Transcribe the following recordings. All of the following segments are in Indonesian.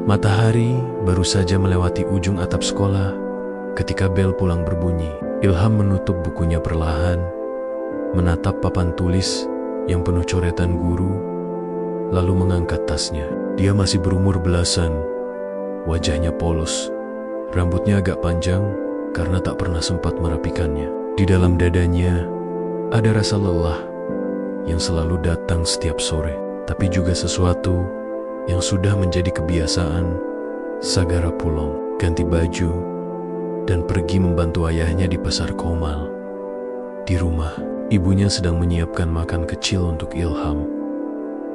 Matahari baru saja melewati ujung atap sekolah ketika bel pulang berbunyi. Ilham menutup bukunya perlahan, menatap papan tulis yang penuh coretan guru, lalu mengangkat tasnya. Dia masih berumur belasan, wajahnya polos, rambutnya agak panjang karena tak pernah sempat merapikannya. Di dalam dadanya ada rasa lelah yang selalu datang setiap sore, tapi juga sesuatu yang sudah menjadi kebiasaan. Sagara pulang, ganti baju, dan pergi membantu ayahnya di pasar Komal. Di rumah, ibunya sedang menyiapkan makan kecil untuk Ilham.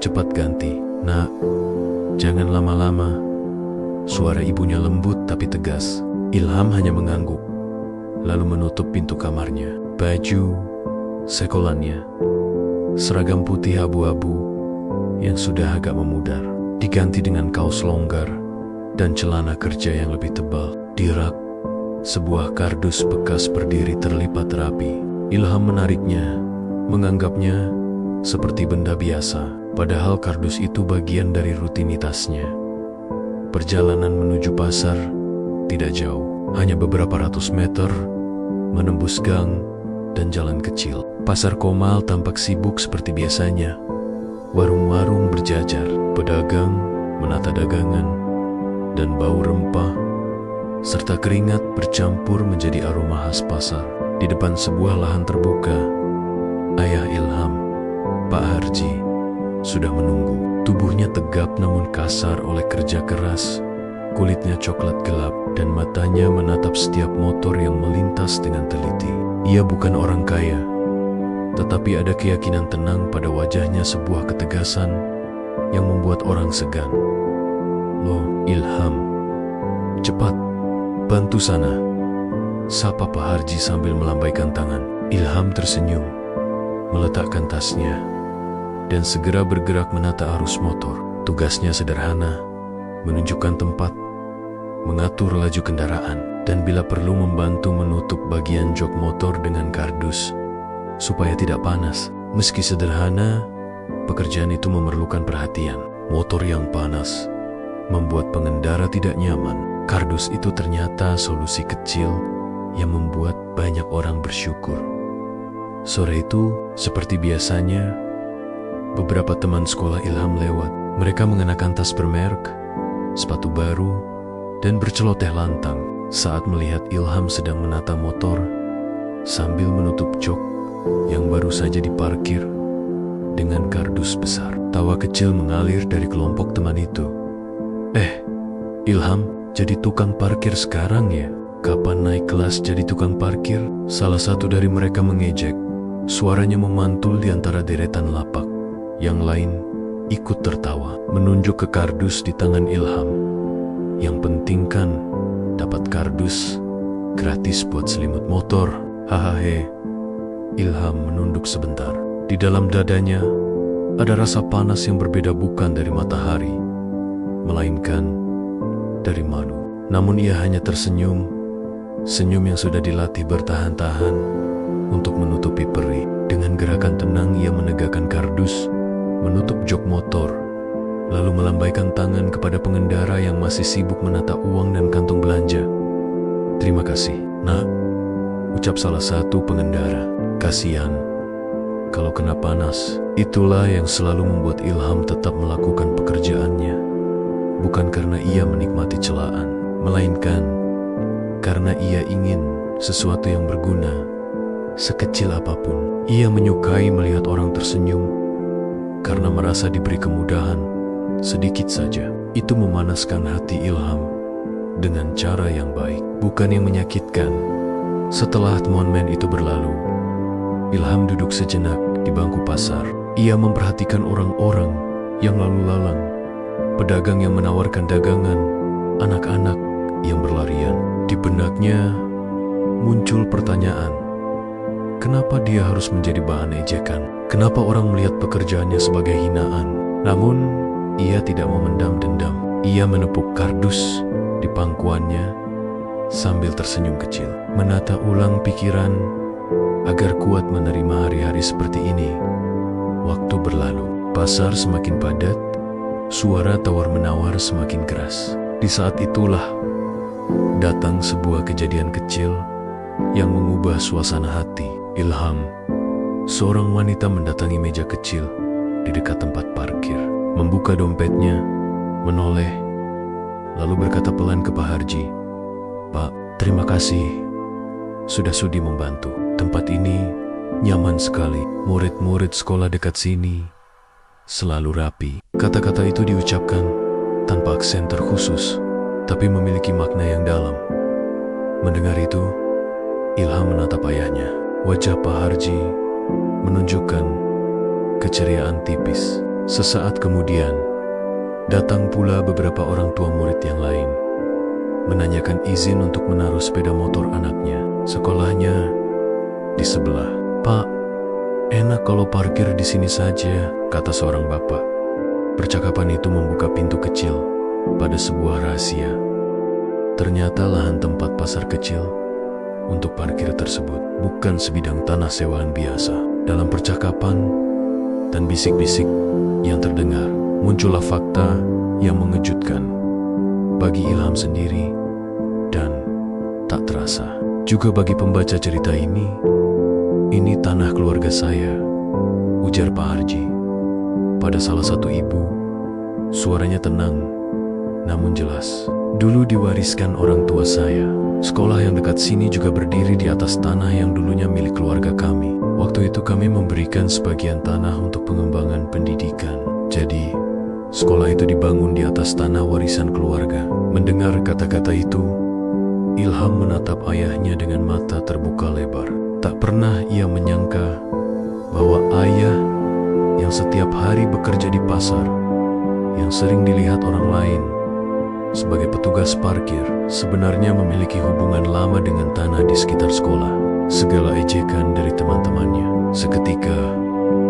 Cepat ganti, nak, jangan lama-lama. Suara ibunya lembut tapi tegas. Ilham hanya mengangguk, lalu menutup pintu kamarnya. Baju sekolannya, seragam putih abu-abu yang sudah agak memudar, diganti dengan kaos longgar dan celana kerja yang lebih tebal. Di rak, sebuah kardus bekas berdiri terlipat rapi. Ilham menariknya, menganggapnya seperti benda biasa, padahal kardus itu bagian dari rutinitasnya. Perjalanan menuju pasar tidak jauh, hanya beberapa ratus meter, menembus gang dan jalan kecil. Pasar Komal tampak sibuk seperti biasanya. Warung-warung berjajar, pedagang menata dagangan, dan bau rempah serta keringat bercampur menjadi aroma khas pasar. Di depan sebuah lahan terbuka, ayah Ilham, Pak Harji, sudah menunggu. Tubuhnya tegap namun kasar oleh kerja keras, kulitnya coklat gelap, dan matanya menatap setiap motor yang melintas dengan teliti. Ia bukan orang kaya, tetapi ada keyakinan tenang pada wajahnya, sebuah ketegasan yang membuat orang segan. Loh, Ilham, cepat, bantu sana, sapa Pak Harji sambil melambaikan tangan. Ilham tersenyum, meletakkan tasnya, dan segera bergerak menata arus motor. Tugasnya sederhana, menunjukkan tempat, mengatur laju kendaraan, dan bila perlu membantu menutup bagian jok motor dengan kardus supaya tidak panas. Meski sederhana, pekerjaan itu memerlukan perhatian. Motor yang panas membuat pengendara tidak nyaman. Kardus itu ternyata solusi kecil yang membuat banyak orang bersyukur. Sore itu, seperti biasanya, beberapa teman sekolah Ilham lewat. Mereka mengenakan tas bermerek, sepatu baru, dan berceloteh lantang. Saat melihat Ilham sedang menata motor sambil menutup jok yang baru saja diparkir dengan kardus besar, tawa kecil mengalir dari kelompok teman itu. Ilham, jadi tukang parkir sekarang ya? Kapan naik kelas jadi tukang parkir? Salah satu dari mereka mengejek. Suaranya memantul di antara deretan lapak. Yang lain ikut tertawa, menunjuk ke kardus di tangan Ilham. Yang penting kan dapat kardus gratis buat selimut motor. Hahaha. Ilham menunduk sebentar. Di dalam dadanya ada rasa panas yang berbeda, bukan dari matahari, melainkan dari malu. Namun ia hanya tersenyum, senyum yang sudah dilatih bertahan-tahan untuk menutupi perih. Dengan gerakan tenang ia menegakkan kardus, menutup jok motor, lalu melambaikan tangan kepada pengendara yang masih sibuk menata uang dan kantong belanja. Terima kasih, nak, ucap salah satu pengendara. Kasihan kalau kena panas. Itulah yang selalu membuat Ilham tetap melakukan pekerjaannya, bukan karena ia menikmati celaan, melainkan karena ia ingin sesuatu yang berguna, sekecil apapun. Ia menyukai melihat orang tersenyum karena merasa diberi kemudahan sedikit saja. Itu memanaskan hati Ilham dengan cara yang baik, bukan yang menyakitkan. Setelah momen itu berlalu, Ilham duduk sejenak di bangku pasar. Ia memperhatikan orang-orang yang lalu lalang, pedagang yang menawarkan dagangan, anak-anak yang berlarian. Di benaknya muncul pertanyaan, kenapa dia harus menjadi bahan ejekan? Kenapa orang melihat pekerjaannya sebagai hinaan? Namun, ia tidak memendam dendam. Ia menepuk kardus di pangkuannya sambil tersenyum kecil, menata ulang pikiran agar kuat menerima hari-hari seperti ini. Waktu berlalu, pasar semakin padat, suara tawar-menawar semakin keras. Di saat itulah datang sebuah kejadian kecil yang mengubah suasana hati. Ilham, seorang wanita, mendatangi meja kecil di dekat tempat parkir, membuka dompetnya, menoleh, lalu berkata pelan ke Pak Harji, "Pak, terima kasih sudah sudi membantu. Tempat ini nyaman sekali. Murid-murid sekolah dekat sini selalu rapi." Kata-kata itu diucapkan tanpa aksen terkhusus, tapi memiliki makna yang dalam. Mendengar itu, Ilham menatap ayahnya. Wajah Pak Harji menunjukkan keceriaan tipis. Sesaat kemudian, datang pula beberapa orang tua murid yang lain, menanyakan izin untuk menaruh sepeda motor anaknya. Sekolahnya di sebelah. "Pak, enak kalau parkir di sini saja," kata seorang bapak. Percakapan itu membuka pintu kecil pada sebuah rahasia. Ternyata lahan tempat pasar kecil untuk parkir tersebut bukan sebidang tanah sewaan biasa. Dalam percakapan dan bisik-bisik yang terdengar, muncullah fakta yang mengejutkan bagi Ilham sendiri dan tak terasa juga bagi pembaca cerita ini. "Ini tanah keluarga saya," ujar Pak Harji pada salah satu ibu. Suaranya tenang namun jelas. "Dulu diwariskan orang tua saya. Sekolah yang dekat sini juga berdiri di atas tanah yang dulunya milik keluarga kami. Waktu itu kami memberikan sebagian tanah untuk pengembangan pendidikan. Jadi, sekolah itu dibangun di atas tanah warisan keluarga." Mendengar kata-kata itu, Ilham menatap ayahnya dengan mata terbuka lebar. Tak pernah ia menyangka bahwa ayah yang setiap hari bekerja di pasar, yang sering dilihat orang lain sebagai petugas parkir, sebenarnya memiliki hubungan lama dengan tanah di sekitar sekolah. Segala ejekan dari teman-temannya seketika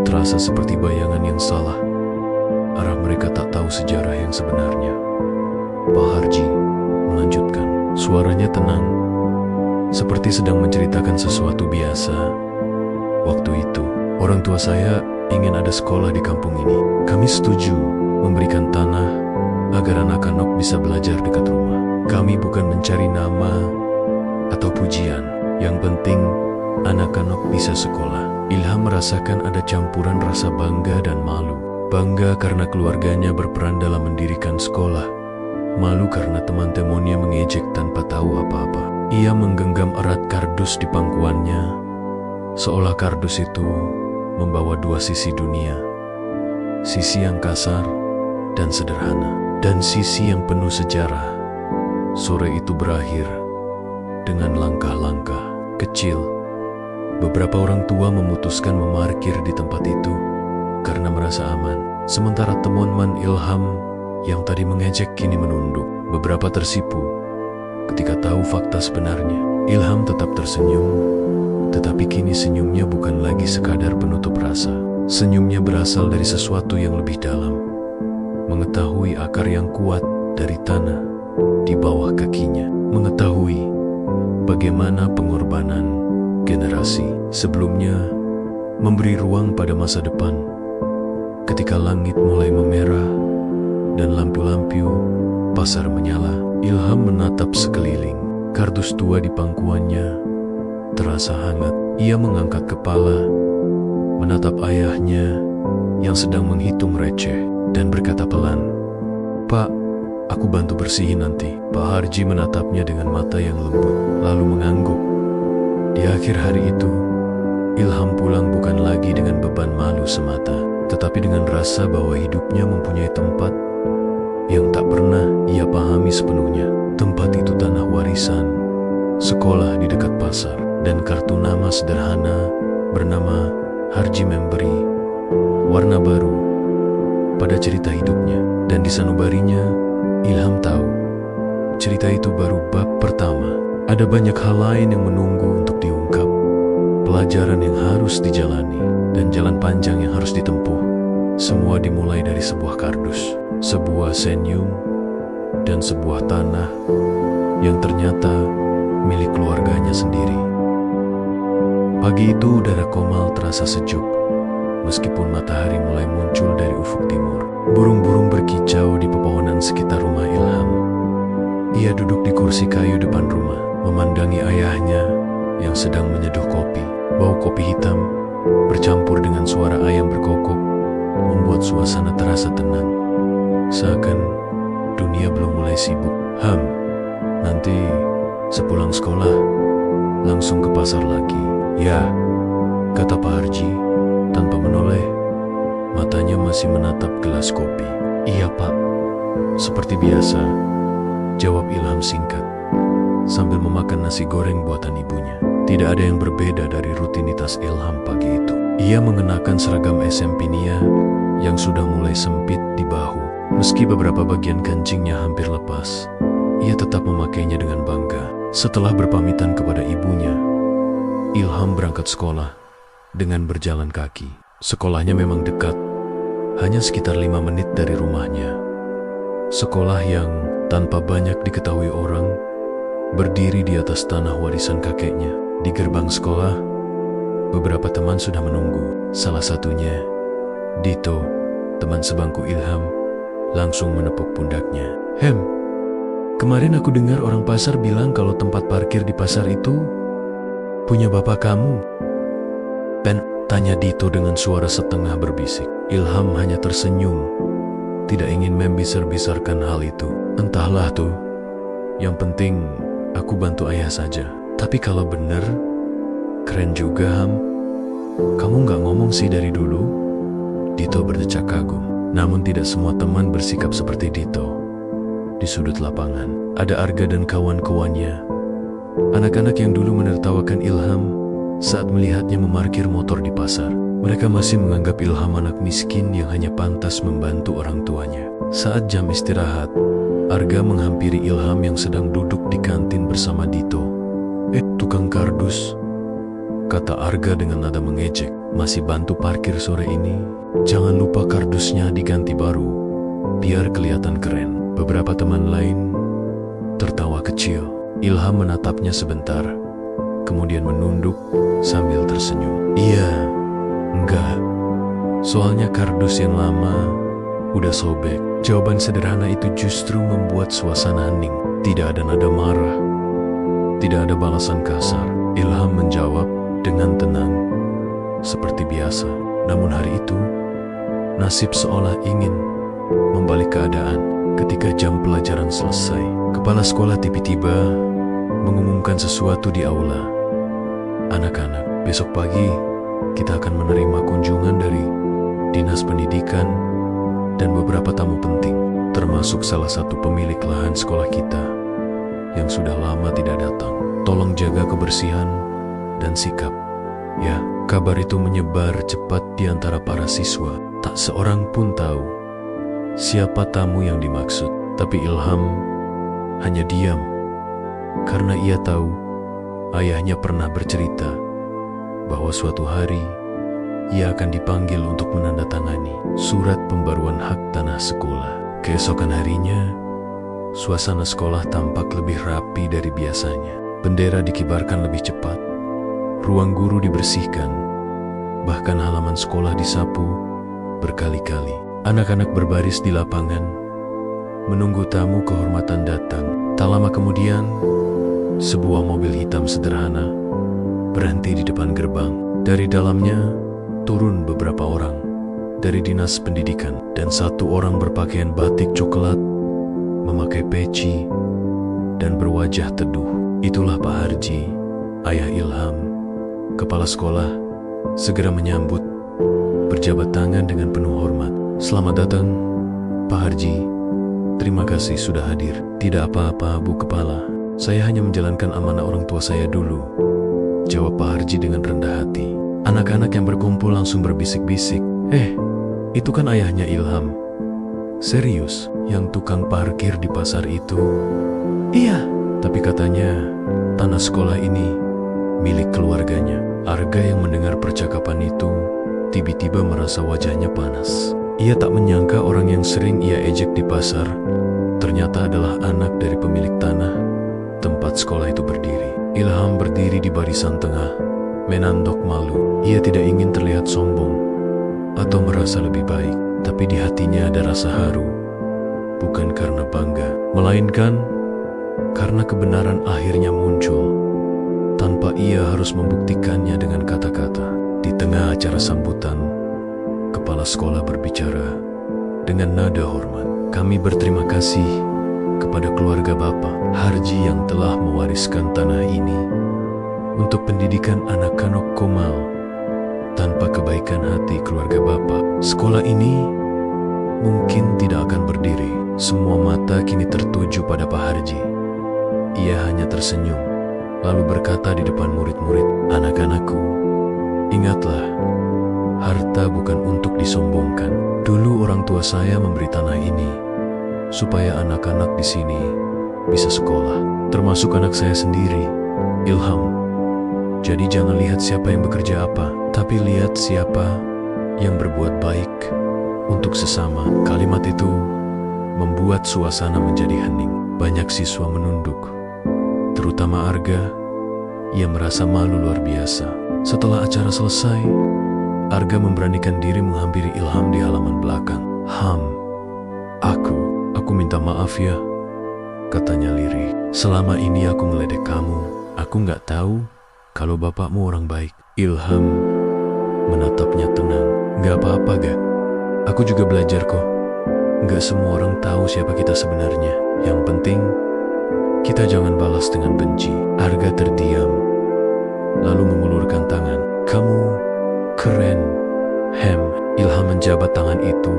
terasa seperti bayangan yang salah. Arah mereka tak tahu sejarah yang sebenarnya. Pak Harji melanjutkan, suaranya tenang, seperti sedang menceritakan sesuatu biasa. "Waktu itu, orang tua saya ingin ada sekolah di kampung ini. Kami setuju memberikan tanah agar anak-anak bisa belajar dekat rumah. Kami bukan mencari nama atau pujian. Yang penting, anak-anak bisa sekolah." Ilham merasakan ada campuran rasa bangga dan malu. Bangga karena keluarganya berperan dalam mendirikan sekolah. Malu karena teman-temannya mengejek tanpa tahu apa-apa. Ia menggenggam erat kardus di pangkuannya, seolah kardus itu membawa dua sisi dunia. Sisi yang kasar dan sederhana, dan sisi yang penuh sejarah. Sore itu berakhir dengan langkah-langkah kecil. Beberapa orang tua memutuskan memarkir di tempat itu karena merasa aman. Sementara teman-teman Ilham yang tadi mengejek kini menunduk. Beberapa tersipu ketika tahu fakta sebenarnya. Ilham tetap tersenyum, tetapi kini senyumnya bukan lagi sekadar penutup rasa. Senyumnya berasal dari sesuatu yang lebih dalam. Mengetahui akar yang kuat dari tanah di bawah kakinya. Mengetahui bagaimana pengorbanan generasi sebelumnya memberi ruang pada masa depan. Ketika langit mulai memerah dan lampu-lampu pasar menyala, Ilham menatap sekeliling. Kardus tua di pangkuannya terasa hangat. Ia mengangkat kepala, menatap ayahnya yang sedang menghitung receh, dan berkata pelan, "Pak, aku bantu bersihin nanti." Pak Harji menatapnya dengan mata yang lembut, lalu mengangguk. Di akhir hari itu, Ilham pulang bukan lagi dengan beban malu semata, tetapi dengan rasa bahwa hidupnya mempunyai tempat yang tak pernah ia pahami sepenuhnya. Tempat itu tanah warisan, sekolah di dekat pasar, dan kartu nama sederhana bernama Harji memberi warna baru pada cerita hidupnya. Dan di sanubarinya, Ilham tahu cerita itu baru bab pertama. Ada banyak hal lain yang menunggu untuk diungkap, pelajaran yang harus dijalani, dan jalan panjang yang harus ditempuh. Semua dimulai dari sebuah kardus, sebuah senyum, dan sebuah tanah yang ternyata milik keluarganya sendiri. Pagi itu udara Komal terasa sejuk, meskipun matahari mulai muncul dari ufuk timur. Burung-burung berkicau di pepohonan sekitar rumah Ilham, Ia duduk di kursi kayu depan rumah, memandangi ayahnya yang sedang menyeduh kopi. Bau kopi hitam bercampur dengan suara ayam berkokok membuat suasana terasa tenang. Seakan dunia belum mulai sibuk. Nanti sepulang sekolah langsung ke pasar lagi. Ya, kata Pak Harji tanpa menoleh. Matanya masih menatap gelas kopi. Iya Pak, seperti biasa, jawab Ilham singkat, sambil memakan nasi goreng buatan ibunya. Tidak ada yang berbeda dari rutinitas Ilham pagi itu. Ia mengenakan seragam SMP Nia yang sudah mulai sempit di bahu. Meski beberapa bagian kancingnya hampir lepas, ia tetap memakainya dengan bangga. Setelah berpamitan kepada ibunya, Ilham berangkat sekolah dengan berjalan kaki. Sekolahnya memang dekat, hanya sekitar 5 menit dari rumahnya. Sekolah yang tanpa banyak diketahui orang, berdiri di atas tanah warisan kakeknya. Di gerbang sekolah, beberapa teman sudah menunggu. Salah satunya, Dito, teman sebangku Ilham, langsung menepuk pundaknya. Kemarin aku dengar orang pasar bilang kalau tempat parkir di pasar itu punya bapak kamu. Tanya Dito dengan suara setengah berbisik. Ilham hanya tersenyum, tidak ingin membesar-besarkan hal itu. Entahlah tuh, yang penting aku bantu ayah saja. Tapi kalau bener, keren juga Kamu gak ngomong sih dari dulu? Dito berdecak kagum. Namun tidak semua teman bersikap seperti Dito. Di sudut lapangan, ada Arga dan kawan-kawannya. Anak-anak yang dulu menertawakan Ilham saat melihatnya memarkir motor di pasar. Mereka masih menganggap Ilham anak miskin yang hanya pantas membantu orang tuanya. Saat jam istirahat, Arga menghampiri Ilham yang sedang duduk di kantin bersama Dito. Tukang kardus, kata Arga dengan nada mengejek. Masih bantu parkir sore ini? Jangan lupa kardusnya diganti baru, biar kelihatan keren. Beberapa teman lain tertawa kecil. Ilham menatapnya sebentar, kemudian menunduk sambil tersenyum. Iya, enggak. Soalnya kardus yang lama udah sobek. Jawaban sederhana itu justru membuat suasana hening. Tidak ada nada marah, tidak ada balasan kasar. Ilham menjawab dengan tenang, seperti biasa. Namun hari itu, nasib seolah ingin membalik keadaan. Ketika jam pelajaran selesai, kepala sekolah tiba-tiba mengumumkan sesuatu di aula. Anak-anak, besok pagi kita akan menerima kunjungan dari Dinas Pendidikan dan beberapa tamu penting, termasuk salah satu pemilik lahan sekolah kita yang sudah lama tidak datang. Tolong jaga kebersihan dan sikap. Ya, kabar itu menyebar cepat di antara para siswa. Tak seorang pun tahu siapa tamu yang dimaksud. Tapi Ilham hanya diam, karena ia tahu ayahnya pernah bercerita bahwa suatu hari ia akan dipanggil untuk menandatangani surat pembaruan hak tanah sekolah. Keesokan harinya, suasana sekolah tampak lebih rapi dari biasanya. Bendera dikibarkan lebih cepat, ruang guru dibersihkan, bahkan halaman sekolah disapu berkali-kali. Anak-anak berbaris di lapangan, menunggu tamu kehormatan datang. Tak lama kemudian, sebuah mobil hitam sederhana berhenti di depan gerbang. Dari dalamnya turun beberapa orang dari Dinas Pendidikan, dan satu orang berpakaian batik coklat, memakai peci, dan berwajah teduh. Itulah Pak Harji, ayah Ilham. Kepala sekolah segera menyambut, berjabat tangan dengan penuh hormat. Selamat datang, Pak Harji. Terima kasih sudah hadir. Tidak apa-apa, Bu Kepala. Saya hanya menjalankan amanah orang tua saya dulu, jawab Pak Harji dengan rendah hati. Anak-anak yang berkumpul langsung berbisik-bisik. Itu kan ayahnya Ilham. Serius, yang tukang parkir di pasar itu? Iya, tapi katanya tanah sekolah ini milik keluarganya. Arga yang mendengar percakapan itu tiba-tiba merasa wajahnya panas. Ia tak menyangka orang yang sering ia ejek di pasar ternyata adalah anak dari pemilik tanah tempat sekolah itu berdiri. Ilham berdiri di barisan tengah, menandok malu. Ia tidak ingin terlihat sombong atau merasa lebih baik, tapi di hatinya ada rasa haru, bukan karena bangga, melainkan karena kebenaran akhirnya muncul tanpa ia harus membuktikannya dengan kata-kata. Di tengah acara sambutan, kepala sekolah berbicara dengan nada hormat. Kami berterima kasih kepada keluarga Bapak Harji yang telah mewariskan tanah ini untuk pendidikan anak-anak Komal. Tanpa kebaikan hati keluarga Bapak, sekolah ini mungkin tidak akan berdiri. Semua mata kini tertuju pada Pak Harji. Ia hanya tersenyum, lalu berkata di depan murid-murid, "Anak-anakku, ingatlah, harta bukan untuk disombongkan. Dulu orang tua saya memberi tanah ini supaya anak-anak di sini bisa sekolah, termasuk anak saya sendiri, Ilham. Jadi jangan lihat siapa yang bekerja apa, tapi lihat siapa yang berbuat baik untuk sesama." Kalimat itu membuat suasana menjadi hening. Banyak siswa menunduk, terutama Arga. Ia merasa malu luar biasa. Setelah acara selesai, Arga memberanikan diri menghampiri Ilham di halaman belakang. Aku minta maaf ya," katanya lirih. "Selama ini aku ngeledek kamu. Aku nggak tahu kalau bapakmu orang baik." Ilham menatapnya tenang. "Nggak apa-apa, Ga. Aku juga belajar kok. Nggak semua orang tahu siapa kita sebenarnya. Yang penting, kita jangan balas dengan benci." Arga terdiam, lalu mengulurkan tangan. "Kamu keren, Hem." Ilham menjabat tangan itu,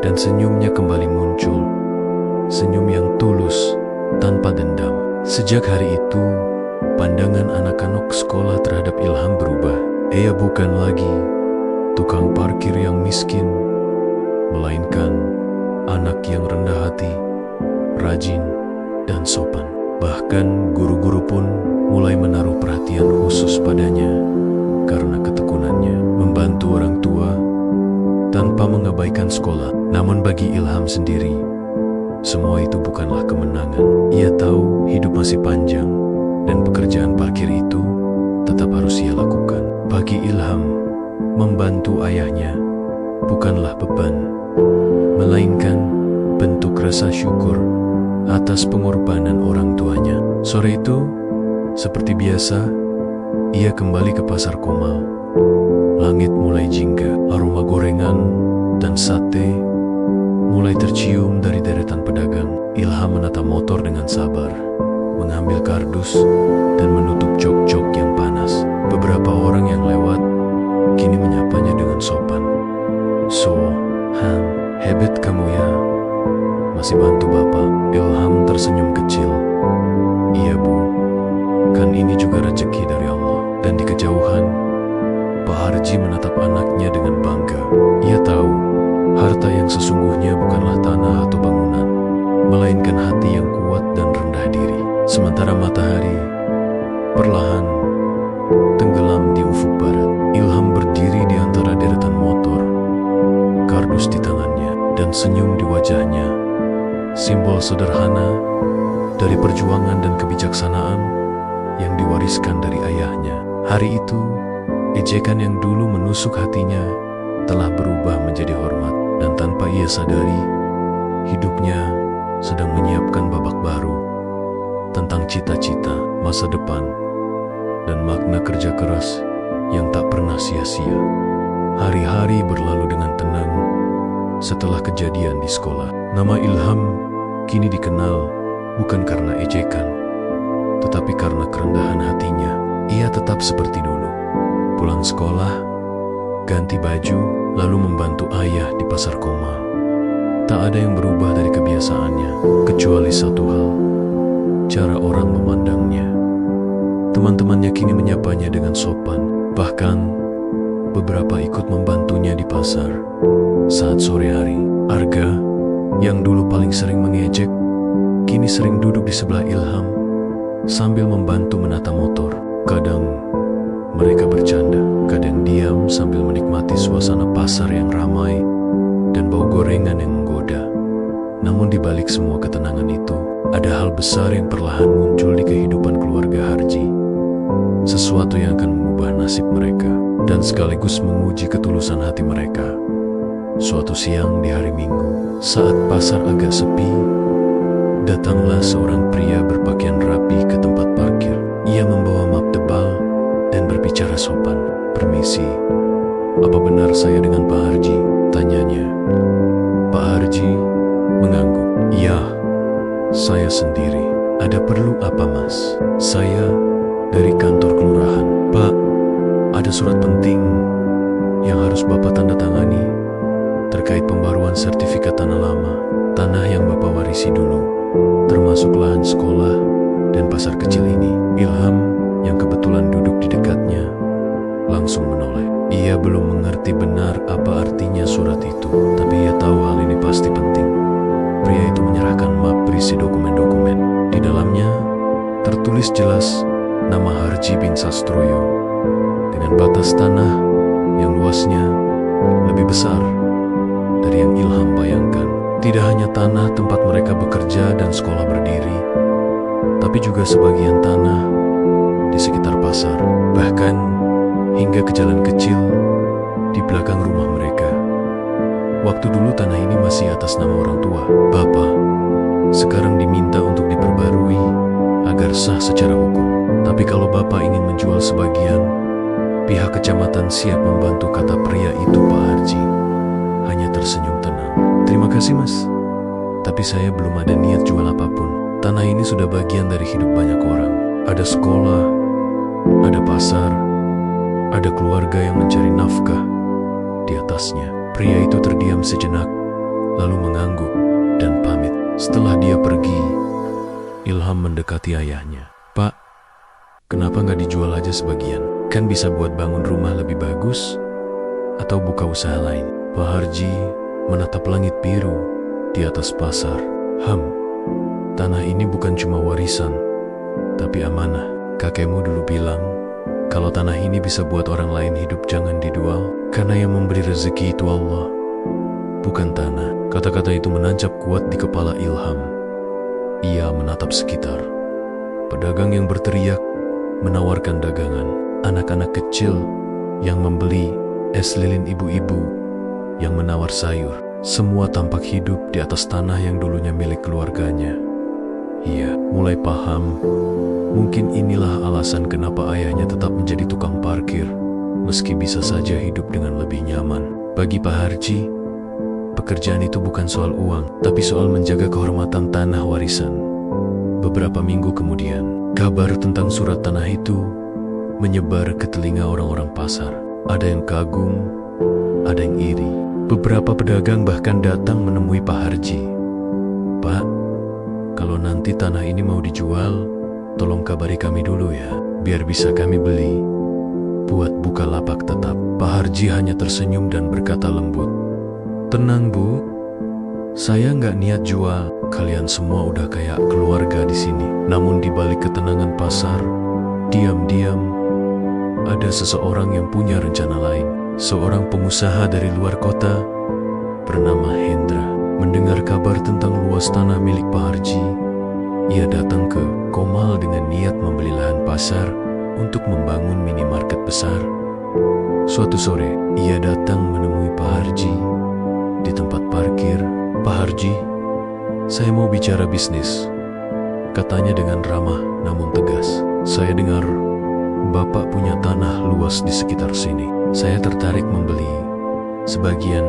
dan senyumnya kembali muncul. Senyum yang tulus, tanpa dendam. Sejak hari itu, pandangan anak-anak sekolah terhadap Ilham berubah. Ia bukan lagi tukang parkir yang miskin, melainkan anak yang rendah hati, rajin, dan sopan. Bahkan guru-guru pun mulai menaruh perhatian khusus padanya karena ketekunannya membantu orang tua tanpa mengabaikan sekolah. Namun bagi Ilham sendiri, semua itu bukanlah kemenangan. Ia tahu hidup masih panjang dan pekerjaan parkir itu tetap harus ia lakukan. Bagi Ilham, membantu ayahnya bukanlah beban, melainkan bentuk rasa syukur atas pengorbanan orang tuanya. Sore itu, seperti biasa, ia kembali ke pasar Komal. Langit mulai jingga, aroma gorengan dan sate mulai tercium dari deretan pedagang. Ilham menata motor dengan sabar, mengambil kardus dan menutup jok-jok yang panas. Beberapa orang yang lewat kini menyapanya dengan sopan. "So, Han, hebat kamu ya. Masih bantu Bapak." Ilham tersenyum kecil. "Iya Bu, kan ini juga rezeki dari Allah." Dan di kejauhan, Pak Harji menatap anaknya dengan bangga. Ia tahu, harta yang sesungguhnya bukanlah tanah atau bangunan, melainkan hati yang kuat dan rendah diri. Sementara matahari perlahan tenggelam di ufuk barat, Ilham berdiri di antara deretan motor, kardus di tangannya, dan senyum di wajahnya. Simbol sederhana dari perjuangan dan kebijaksanaan yang diwariskan dari ayahnya. Hari itu, ejekan yang dulu menusuk hatinya telah berubah menjadi hormat, dan tanpa ia sadari, hidupnya sedang menyiapkan babak baru tentang cita-cita, masa depan, dan makna kerja keras yang tak pernah sia-sia. Hari-hari berlalu dengan tenang setelah kejadian di sekolah. Nama Ilham kini dikenal bukan karena ejekan, tetapi karena kerendahan hatinya. Ia tetap seperti dulu, pulang sekolah, ganti baju, lalu membantu ayah di pasar Komal. Tak ada yang berubah dari kebiasaannya, kecuali satu hal, cara orang memandangnya. Teman-temannya kini menyapanya dengan sopan, bahkan beberapa ikut membantunya di pasar. Saat sore hari, Arga, yang dulu paling sering mengejek, kini sering duduk di sebelah Ilham sambil membantu menata motor. Kadang mereka bercanda, kadang diam sambil menikmati suasana pasar yang ramai dan bau gorengan yang menggoda. Namun di balik semua ketenangan itu, ada hal besar yang perlahan muncul di kehidupan keluarga Harji. Sesuatu yang akan mengubah nasib mereka dan sekaligus menguji ketulusan hati mereka. Suatu siang di hari Minggu, saat pasar agak sepi, Datanglah seorang pria berpakaian rapi ke tempat parkir. Ia membawa map tebal dan berbicara sopan. "Permisi, apa benar saya dengan Pak Harji?" tanyanya. Pak Harji mengangguk. "Ya, saya sendiri. Ada perlu apa, Mas?" "Saya dari kantor kelurahan. Pak, ada surat penting yang harus Bapak tanda tangani terkait pembaruan sertifikat tanah lama, tanah yang Bapak warisi dulu, termasuk lahan sekolah dan pasar kecil ini." Ilham yang kebetulan duduk di dekatnya langsung menoleh. Ia belum mengerti benar apa artinya surat itu, tapi ia tahu hal ini pasti penting. Pria itu menyerahkan map berisi dokumen-dokumen. Di dalamnya tertulis jelas nama Harji bin Sastroyo dengan batas tanah yang luasnya lebih besar dari yang Ilham bayangkan. Tidak hanya tanah tempat mereka bekerja dan sekolah berdiri, tapi juga sebagian tanah di sekitar pasar, bahkan hingga ke jalan kecil di belakang rumah mereka. Waktu dulu tanah ini masih atas nama orang tua. Bapak sekarang diminta untuk diperbarui agar sah secara hukum. Tapi kalau Bapak ingin menjual sebagian, pihak kecamatan siap membantu, kata pria itu. Pak Harji hanya tersenyum tenang. "Terima kasih, Mas. Tapi saya belum ada niat jual apapun. Tanah ini sudah bagian dari hidup banyak orang. Ada sekolah, ada pasar, ada keluarga yang mencari nafkah di atasnya." Pria itu terdiam sejenak, lalu mengangguk dan pamit. Setelah dia pergi, Ilham mendekati ayahnya. "Pak, kenapa nggak dijual aja sebagian? Kan bisa buat bangun rumah lebih bagus atau buka usaha lain." Pak Harji menatap langit biru di atas pasar. Tanah ini bukan cuma warisan, tapi amanah. Kakekmu dulu bilang, kalau tanah ini bisa buat orang lain hidup, jangan dijual, karena yang memberi rezeki itu Allah, bukan tanah." Kata-kata itu menancap kuat di kepala Ilham. Ia menatap sekitar. Pedagang yang berteriak menawarkan dagangan, anak-anak kecil yang membeli es lilin, ibu-ibu yang menawar sayur. Semua tampak hidup di atas tanah yang dulunya milik keluarganya. Ia mulai paham, mungkin inilah alasan kenapa ayahnya tetap menjadi tukang parkir, meski bisa saja hidup dengan lebih nyaman. Bagi Pak Harji, pekerjaan itu bukan soal uang, tapi soal menjaga kehormatan tanah warisan. Beberapa minggu kemudian, kabar tentang surat tanah itu menyebar ke telinga orang-orang pasar. Ada yang kagum, ada yang iri. Beberapa pedagang bahkan datang menemui Pak Harji. "Pak, kalau nanti tanah ini mau dijual, tolong kabari kami dulu ya, biar bisa kami beli buat buka lapak tetap." Pak Harji hanya tersenyum dan berkata lembut, "Tenang Bu, saya nggak niat jual. Kalian semua udah kayak keluarga di sini." Namun di balik ketenangan pasar, diam-diam ada seseorang yang punya rencana lain. Seorang pengusaha dari luar kota bernama Hendra. Mendengar kabar tentang luas tanah milik Pak Harji, ia datang ke Komal dengan niat membeli lahan pasar untuk membangun minimarket besar. Suatu sore, ia datang menemui Pak Harji di tempat parkir. "Pak Harji, saya mau bicara bisnis," katanya dengan ramah namun tegas. "Saya dengar Bapak punya tanah luas di sekitar sini. Saya tertarik membeli sebagian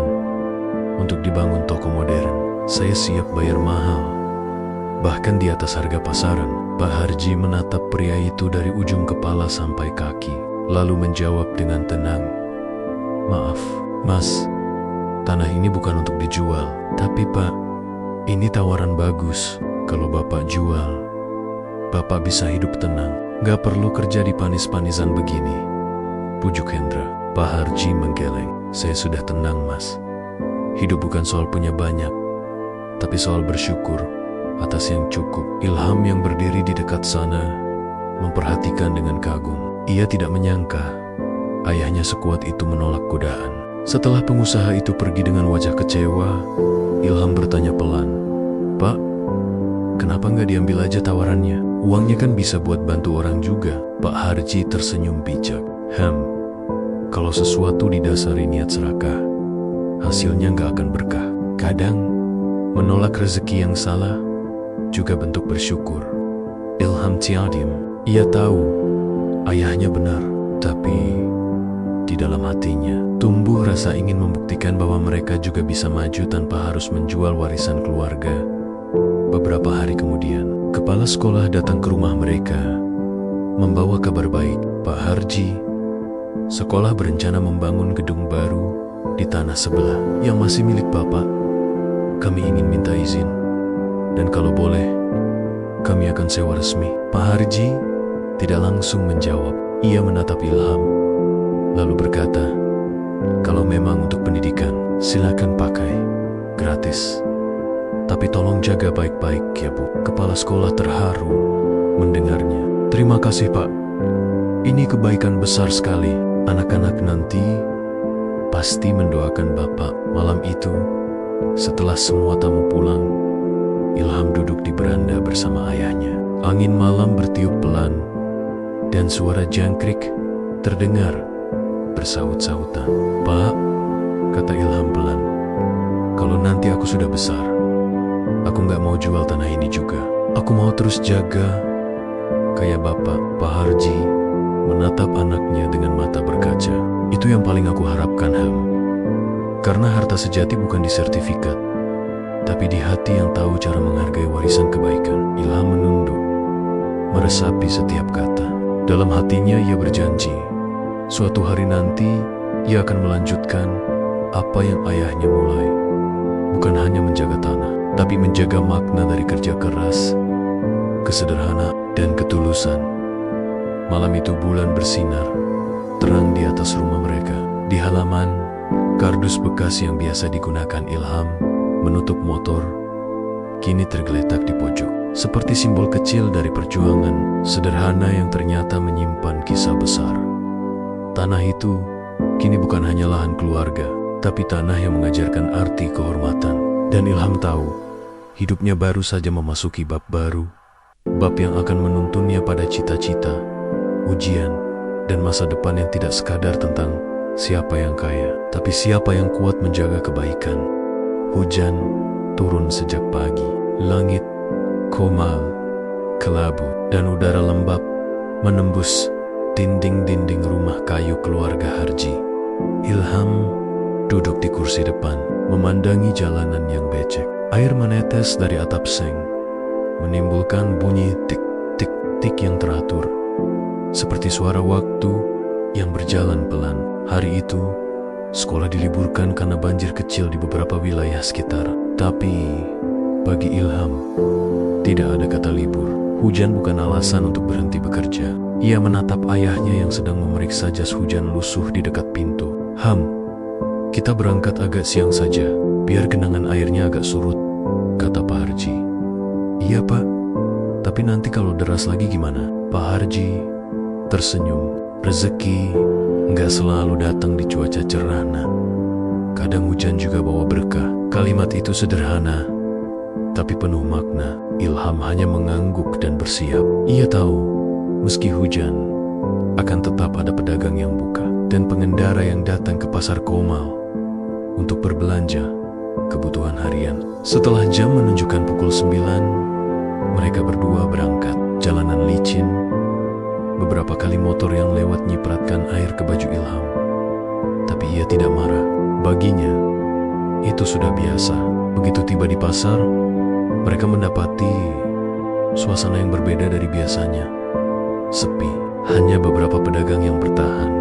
untuk dibangun toko modern. Saya siap bayar mahal, bahkan di atas harga pasaran." Pak Harji menatap pria itu dari ujung kepala sampai kaki, lalu menjawab dengan tenang, "Maaf, Mas, tanah ini bukan untuk dijual. Tapi Pak, ini tawaran bagus. Kalau Bapak jual, Bapak bisa hidup tenang. Gak perlu kerja di panis-panisan begini," pujuk Hendra. Pak Harji menggeleng. "Saya sudah tenang, Mas. Hidup bukan soal punya banyak, tapi soal bersyukur atas yang cukup." Ilham yang berdiri di dekat sana memperhatikan dengan kagum. Ia tidak menyangka ayahnya sekuat itu menolak godaan. Setelah pengusaha itu pergi dengan wajah kecewa, Ilham bertanya pelan, "Pak, kenapa nggak diambil aja tawarannya? Uangnya kan bisa buat bantu orang juga." Pak Harji tersenyum bijak. Kalau sesuatu didasari niat serakah, hasilnya nggak akan berkah. Kadang menolak rezeki yang salah juga bentuk bersyukur. Ilham Tiadim, ia tahu ayahnya benar, tapi di dalam hatinya tumbuh rasa ingin membuktikan bahwa mereka juga bisa maju tanpa harus menjual warisan keluarga. Beberapa hari kemudian, kepala sekolah datang ke rumah mereka, membawa kabar baik. Pak Harji, sekolah berencana membangun gedung baru di tanah sebelah yang masih milik Bapak. Kami ingin minta izin, dan kalau boleh, kami akan sewa resmi. Pak Harji tidak langsung menjawab. Ia menatap Ilham, lalu berkata, "Kalau memang untuk pendidikan, silakan pakai, gratis. Tapi tolong jaga baik-baik ya Bu." Kepala sekolah terharu mendengarnya. "Terima kasih Pak, ini kebaikan besar sekali. Anak-anak nanti pasti mendoakan Bapak." Malam itu, setelah semua tamu pulang, Ilham duduk di beranda bersama ayahnya. Angin malam bertiup pelan, dan suara jangkrik terdengar bersaut-sautan. "Pak," kata Ilham pelan, "kalau nanti aku sudah besar, aku nggak mau jual tanah ini juga. Aku mau terus jaga kayak Bapak." Pak Harji menatap anaknya dengan mata berkaca. "Itu yang paling aku harapkan, Ham. Karena harta sejati bukan di sertifikat, tapi di hati yang tahu cara menghargai warisan kebaikan." Ilham menunduk, meresapi setiap kata. Dalam hatinya ia berjanji, suatu hari nanti ia akan melanjutkan apa yang ayahnya mulai. Bukan hanya menjaga tanah, tapi menjaga makna dari kerja keras, kesederhanaan, dan ketulusan. Malam itu bulan bersinar, terang di atas rumah mereka. Di halaman, kardus bekas yang biasa digunakan Ilham menutup motor, kini tergeletak di pojok. Seperti simbol kecil dari perjuangan sederhana yang ternyata menyimpan kisah besar. Tanah itu kini bukan hanya lahan keluarga, tapi tanah yang mengajarkan arti kehormatan. Dan Ilham tahu, hidupnya baru saja memasuki bab baru, bab yang akan menuntunnya pada cita-cita, ujian, dan masa depan yang tidak sekadar tentang siapa yang kaya, tapi siapa yang kuat menjaga kebaikan. Hujan turun sejak pagi, langit komal, kelabu, dan udara lembab menembus dinding-dinding rumah kayu keluarga Harji. Ilham duduk di kursi depan, memandangi jalanan yang becek. Air menetes dari atap seng, menimbulkan bunyi tik-tik-tik yang teratur, seperti suara waktu yang berjalan pelan. Hari itu, sekolah diliburkan karena banjir kecil di beberapa wilayah sekitar. Tapi bagi Ilham, tidak ada kata libur. Hujan bukan alasan untuk berhenti bekerja. Ia menatap ayahnya yang sedang memeriksa jas hujan lusuh di dekat pintu. "Ham, kita berangkat agak siang saja, biar genangan airnya agak surut," kata Pak Harji. "Iya Pak, tapi nanti kalau deras lagi gimana?" Pak Harji tersenyum. Rezeki nggak selalu datang di cuaca cerah, Nak. Kadang hujan juga bawa berkah. Kalimat itu sederhana, tapi penuh makna. Ilham hanya mengangguk dan bersiap. Ia tahu, meski hujan, akan tetap ada pedagang yang buka dan pengendara yang datang ke pasar Komal untuk berbelanja kebutuhan harian. Setelah jam menunjukkan pukul 9, mereka berdua berangkat. Jalanan licin, beberapa kali motor yang lewat nyipratkan air ke baju Ilham. Tapi ia tidak marah. Baginya, itu sudah biasa. Begitu tiba di pasar, mereka mendapati suasana yang berbeda dari biasanya. Sepi, hanya beberapa pedagang yang bertahan,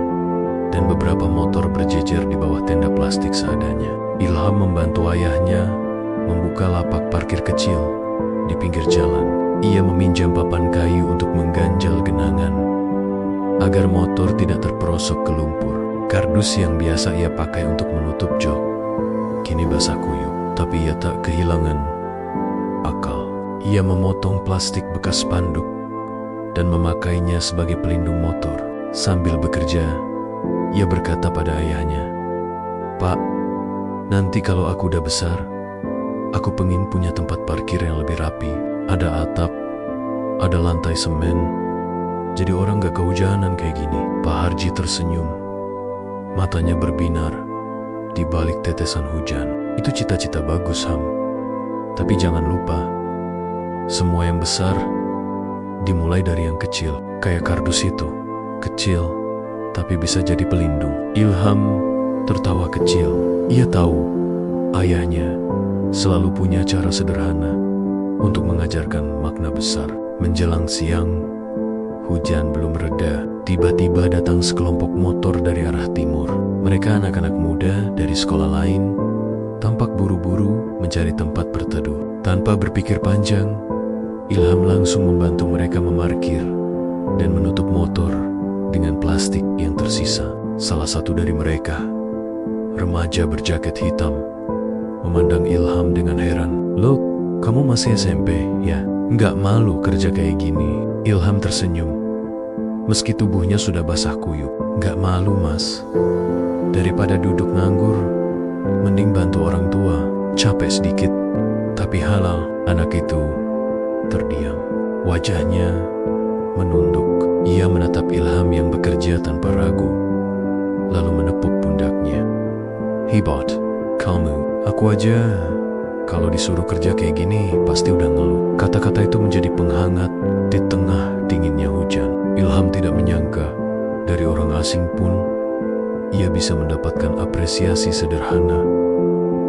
dan beberapa motor berjejer di bawah tenda plastik seadanya. Ilham membantu ayahnya membuka lapak parkir kecil di pinggir jalan. Ia meminjam papan kayu untuk mengganjal genangan, agar motor tidak terperosok ke lumpur. Kardus yang biasa ia pakai untuk menutup jok, kini basah kuyup. Tapi ia tak kehilangan akal. Ia memotong plastik bekas spanduk dan memakainya sebagai pelindung motor. Sambil bekerja, ia berkata pada ayahnya, "Pak, nanti kalau aku udah besar, aku pengen punya tempat parkir yang lebih rapi. Ada atap, ada lantai semen, jadi orang gak kehujanan kayak gini." Pak Harji tersenyum, matanya berbinar di balik tetesan hujan. "Itu cita-cita bagus, Ham. Tapi jangan lupa, Semua yang besar dimulai dari yang kecil, kayak kardus itu. Kecil, tapi bisa jadi pelindung. Ilham tertawa kecil. Ia tahu ayahnya selalu punya cara sederhana untuk mengajarkan makna besar. Menjelang siang, hujan belum reda. Tiba-tiba datang sekelompok motor dari arah timur. Mereka anak-anak muda dari sekolah lain, tampak buru-buru mencari tempat berteduh. Tanpa berpikir panjang, Ilham langsung membantu mereka memarkir dan menutup motor dengan plastik yang tersisa. Salah satu dari mereka, remaja berjaket hitam, memandang Ilham dengan heran. "Loh, kamu masih SMP, ya? Nggak malu kerja kayak gini?" Ilham tersenyum, meski tubuhnya sudah basah kuyup. "Nggak malu, Mas. Daripada duduk nganggur, mending bantu orang tua. Capek sedikit, tapi halal." Anak itu terdiam. Wajahnya menunduk. Ia menatap Ilham yang bekerja tanpa ragu, lalu menepuk pundaknya. "Hebat, kamu. Aku aja kalau disuruh kerja kayak gini pasti udah ngeluh." Kata-kata itu menjadi penghangat di tengah dinginnya hujan. Ilham tidak menyangka dari orang asing pun ia bisa mendapatkan apresiasi sederhana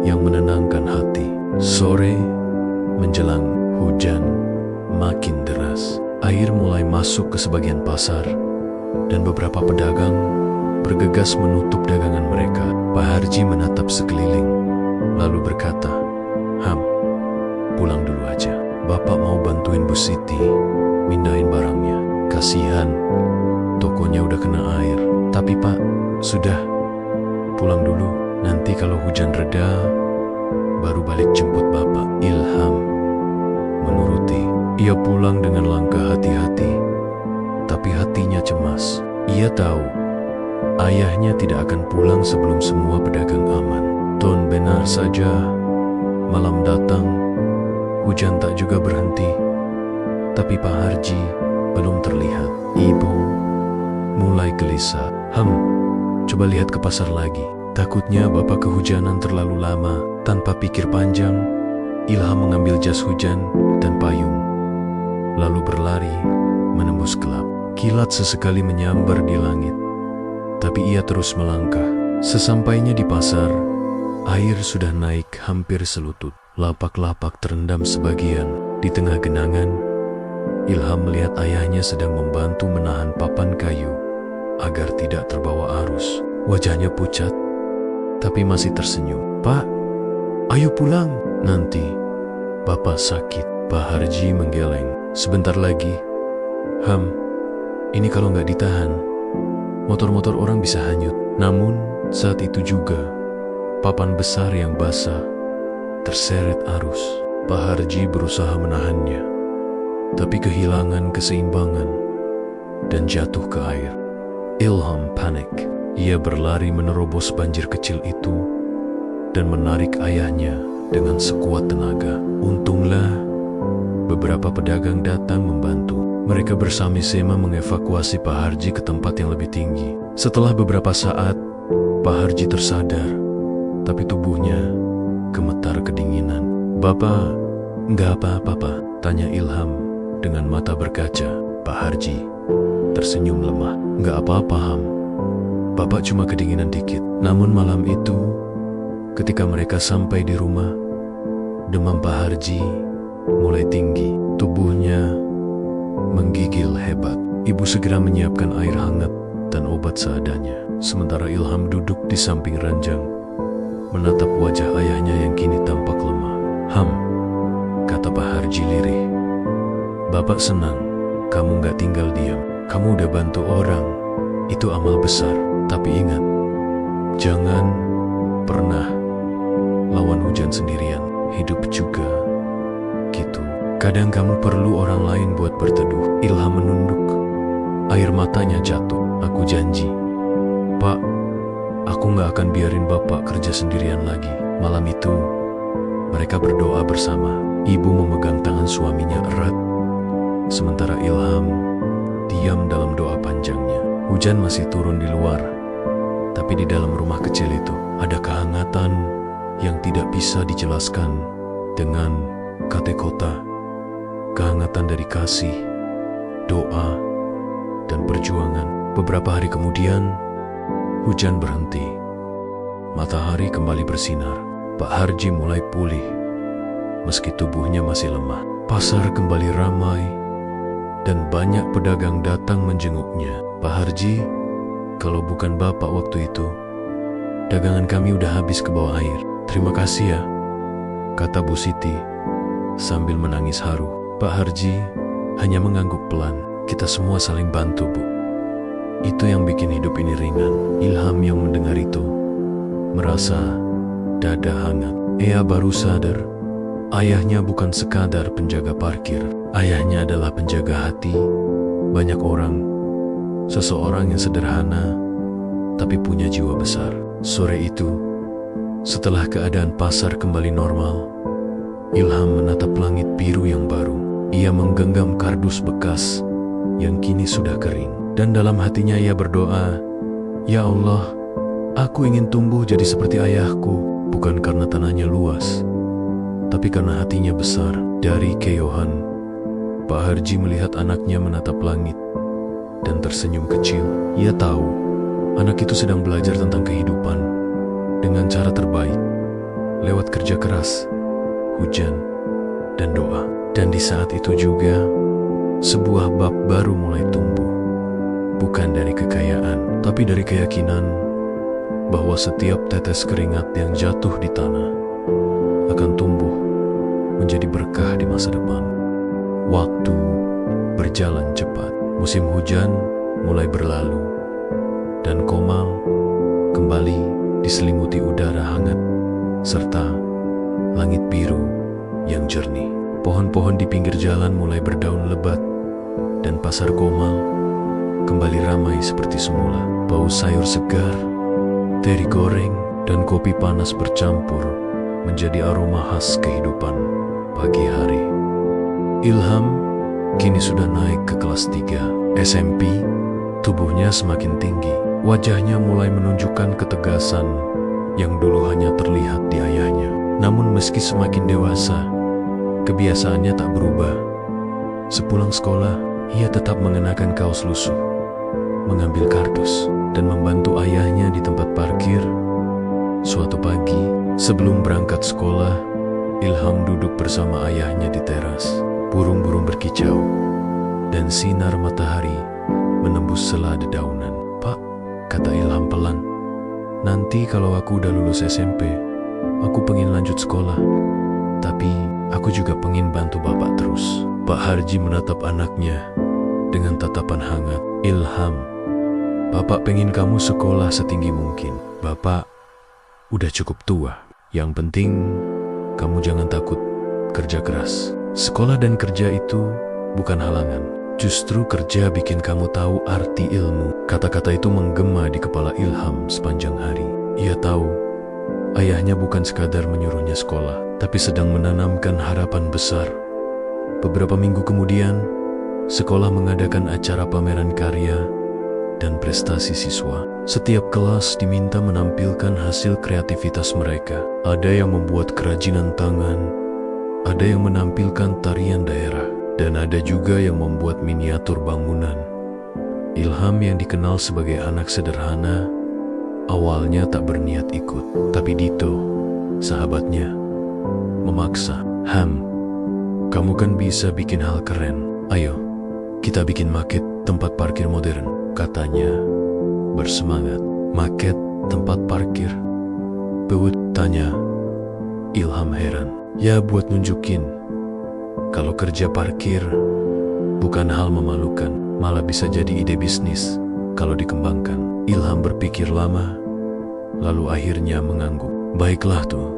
yang menenangkan hati. Sore menjelang, hujan makin deras. Air mulai masuk ke sebagian pasar dan beberapa pedagang bergegas menutup dagangan mereka. Pak Harji menatap sekeliling lalu berkata, "Ham, pulang dulu aja. Bapak mau bantuin Bu Siti mindahin barangnya. Kasihan, tokonya udah kena air." "Tapi Pak, sudah, pulang dulu. Nanti kalau hujan reda, baru balik jemput Bapak." Ilham menuruti. Ia pulang dengan langkah hati-hati, tapi hatinya cemas. Ia tahu ayahnya tidak akan pulang sebelum semua pedagang aman. Ton benar saja, malam datang, hujan tak juga berhenti, tapi Pak Harji belum terlihat. Ibu mulai gelisah. Coba lihat ke pasar lagi. Takutnya Bapak kehujanan terlalu lama." Tanpa pikir panjang, Ilham mengambil jas hujan dan payung, lalu berlari menembus gelap. Kilat sesekali menyambar di langit, tapi ia terus melangkah. Sesampainya di pasar, air sudah naik hampir selutut. Lapak-lapak terendam sebagian. Di tengah genangan, Ilham melihat ayahnya sedang membantu menahan papan kayu agar tidak terbawa arus. Wajahnya pucat, tapi masih tersenyum. "Pak, ayo pulang. Nanti Bapak sakit." Pak Harji menggeleng. "Sebentar lagi. Ini kalau nggak ditahan, motor-motor orang bisa hanyut." Namun saat itu juga, papan besar yang basah terseret arus. Pak Harji berusaha menahannya, tapi kehilangan keseimbangan dan jatuh ke air. Ilham panik. Ia berlari menerobos banjir kecil itu dan menarik ayahnya dengan sekuat tenaga. Untunglah beberapa pedagang datang membantu. Mereka bersama-sama mengevakuasi Pak Harji ke tempat yang lebih tinggi. Setelah beberapa saat, Pak Harji tersadar, tapi tubuhnya gemetar kedinginan. "Bapak, nggak apa-apa, Pak?" tanya Ilham dengan mata berkaca. Pak Harji tersenyum lemah. "Nggak apa-apa, Ham. Bapak cuma kedinginan dikit." Namun malam itu, ketika mereka sampai di rumah, demam Pak Harji mulai tinggi. Tubuhnya menggigil hebat. Ibu segera menyiapkan air hangat dan obat seadanya. Sementara Ilham duduk di samping ranjang, menatap wajah ayahnya yang kini tampak lemah. "Ham," kata Pak Harji lirih, "Bapak senang kamu nggak tinggal diam. Kamu udah bantu orang, itu amal besar. Tapi ingat, jangan pernah lawan hujan sendirian. Hidup juga gitu. Kadang kamu perlu orang lain buat berteduh." Ilham menunduk. Air matanya jatuh. "Aku janji, Pak, aku gak akan biarin Bapak kerja sendirian lagi." Malam itu, mereka berdoa bersama. Ibu memegang tangan suaminya erat, sementara Ilham diam dalam doa panjangnya. Hujan masih turun di luar, tapi di dalam rumah kecil itu ada kehangatan yang tidak bisa dijelaskan dengan kata-kata. kehangatan dari kasih, doa, dan perjuangan. Beberapa hari kemudian, hujan berhenti. Matahari kembali bersinar. Pak Harji mulai pulih, meski tubuhnya masih lemah. Pasar kembali ramai, dan banyak pedagang datang menjenguknya. Pak Harji, kalau bukan Bapak waktu itu, dagangan kami udah habis ke bawah air. Terima kasih ya, kata Bu Siti sambil menangis haru. Pak Harji hanya mengangguk pelan. Kita semua saling bantu, Bu. Itu yang bikin hidup ini ringan. Ilham yang mendengar itu merasa dada hangat. Ia baru sadar, ayahnya bukan sekadar penjaga parkir. Ayahnya adalah penjaga hati banyak orang. Seseorang yang sederhana, tapi punya jiwa besar. Sore itu, setelah keadaan pasar kembali normal, Ilham menatap langit biru yang baru. Ia menggenggam kardus bekas yang kini sudah kering. Dan dalam hatinya ia berdoa, "Ya Allah, aku ingin tumbuh jadi seperti ayahku." Bukan karena tanahnya luas, tapi karena hatinya besar. Dari kejauhan, Pak Harji melihat anaknya menatap langit dan tersenyum kecil. Ia tahu anak itu sedang belajar tentang kehidupan dengan cara terbaik, lewat kerja keras, hujan, dan doa. Dan di saat itu juga, sebuah bab baru mulai tumbuh. Bukan dari kekayaan, tapi dari keyakinan bahwa setiap tetes keringat yang jatuh di tanah akan tumbuh menjadi berkah di masa depan. Waktu berjalan cepat. Musim hujan mulai berlalu, dan Komal kembali diselimuti udara hangat serta langit biru yang jernih. Pohon-pohon di pinggir jalan mulai berdaun lebat, dan pasar Komal kembali ramai seperti semula. Bau sayur segar, teri goreng, dan kopi panas bercampur menjadi aroma khas kehidupan pagi hari. Ilham kini sudah naik ke kelas 3 SMP. Tubuhnya semakin tinggi. Wajahnya mulai menunjukkan ketegasan yang dulu hanya terlihat di ayahnya. Namun meski semakin dewasa, kebiasaannya tak berubah. Sepulang sekolah, ia tetap mengenakan kaos lusuh, mengambil kardus, dan membantu ayahnya di tempat parkir. Suatu pagi, sebelum berangkat sekolah, Ilham duduk bersama ayahnya di teras. Burung-burung berkicau, dan sinar matahari menembus sela dedaunan. "Pak," kata Ilham pelan, "nanti kalau aku udah lulus SMP, aku pengen lanjut sekolah. Tapi aku juga pengen bantu Bapak terus." Pak Harji menatap anaknya dengan tatapan hangat. "Ilham, Bapak pengen kamu sekolah setinggi mungkin. Bapak udah cukup tua. Yang penting kamu jangan takut kerja keras. Sekolah dan kerja itu bukan halangan. Justru kerja bikin kamu tahu arti ilmu." Kata-kata itu menggema di kepala Ilham sepanjang hari. Ia tahu ayahnya bukan sekadar menyuruhnya sekolah, tapi sedang menanamkan harapan besar. Beberapa minggu kemudian, sekolah mengadakan acara pameran karya dan prestasi siswa. Setiap kelas diminta menampilkan hasil kreativitas mereka. Ada yang membuat kerajinan tangan, ada yang menampilkan tarian daerah, dan ada juga yang membuat miniatur bangunan. Ilham yang dikenal sebagai anak sederhana, awalnya tak berniat ikut. Tapi Dito, sahabatnya, memaksa. "Ham, kamu kan bisa bikin hal keren. Ayo, kita bikin maket tempat parkir modern," katanya bersemangat. "Maket tempat parkir?" Beut tanya. Ilham heran. "Ya, buat nunjukin kalau kerja parkir bukan hal memalukan, malah bisa jadi ide bisnis kalau dikembangkan." Ilham berpikir lama, lalu akhirnya mengangguk. "Baiklah tuh,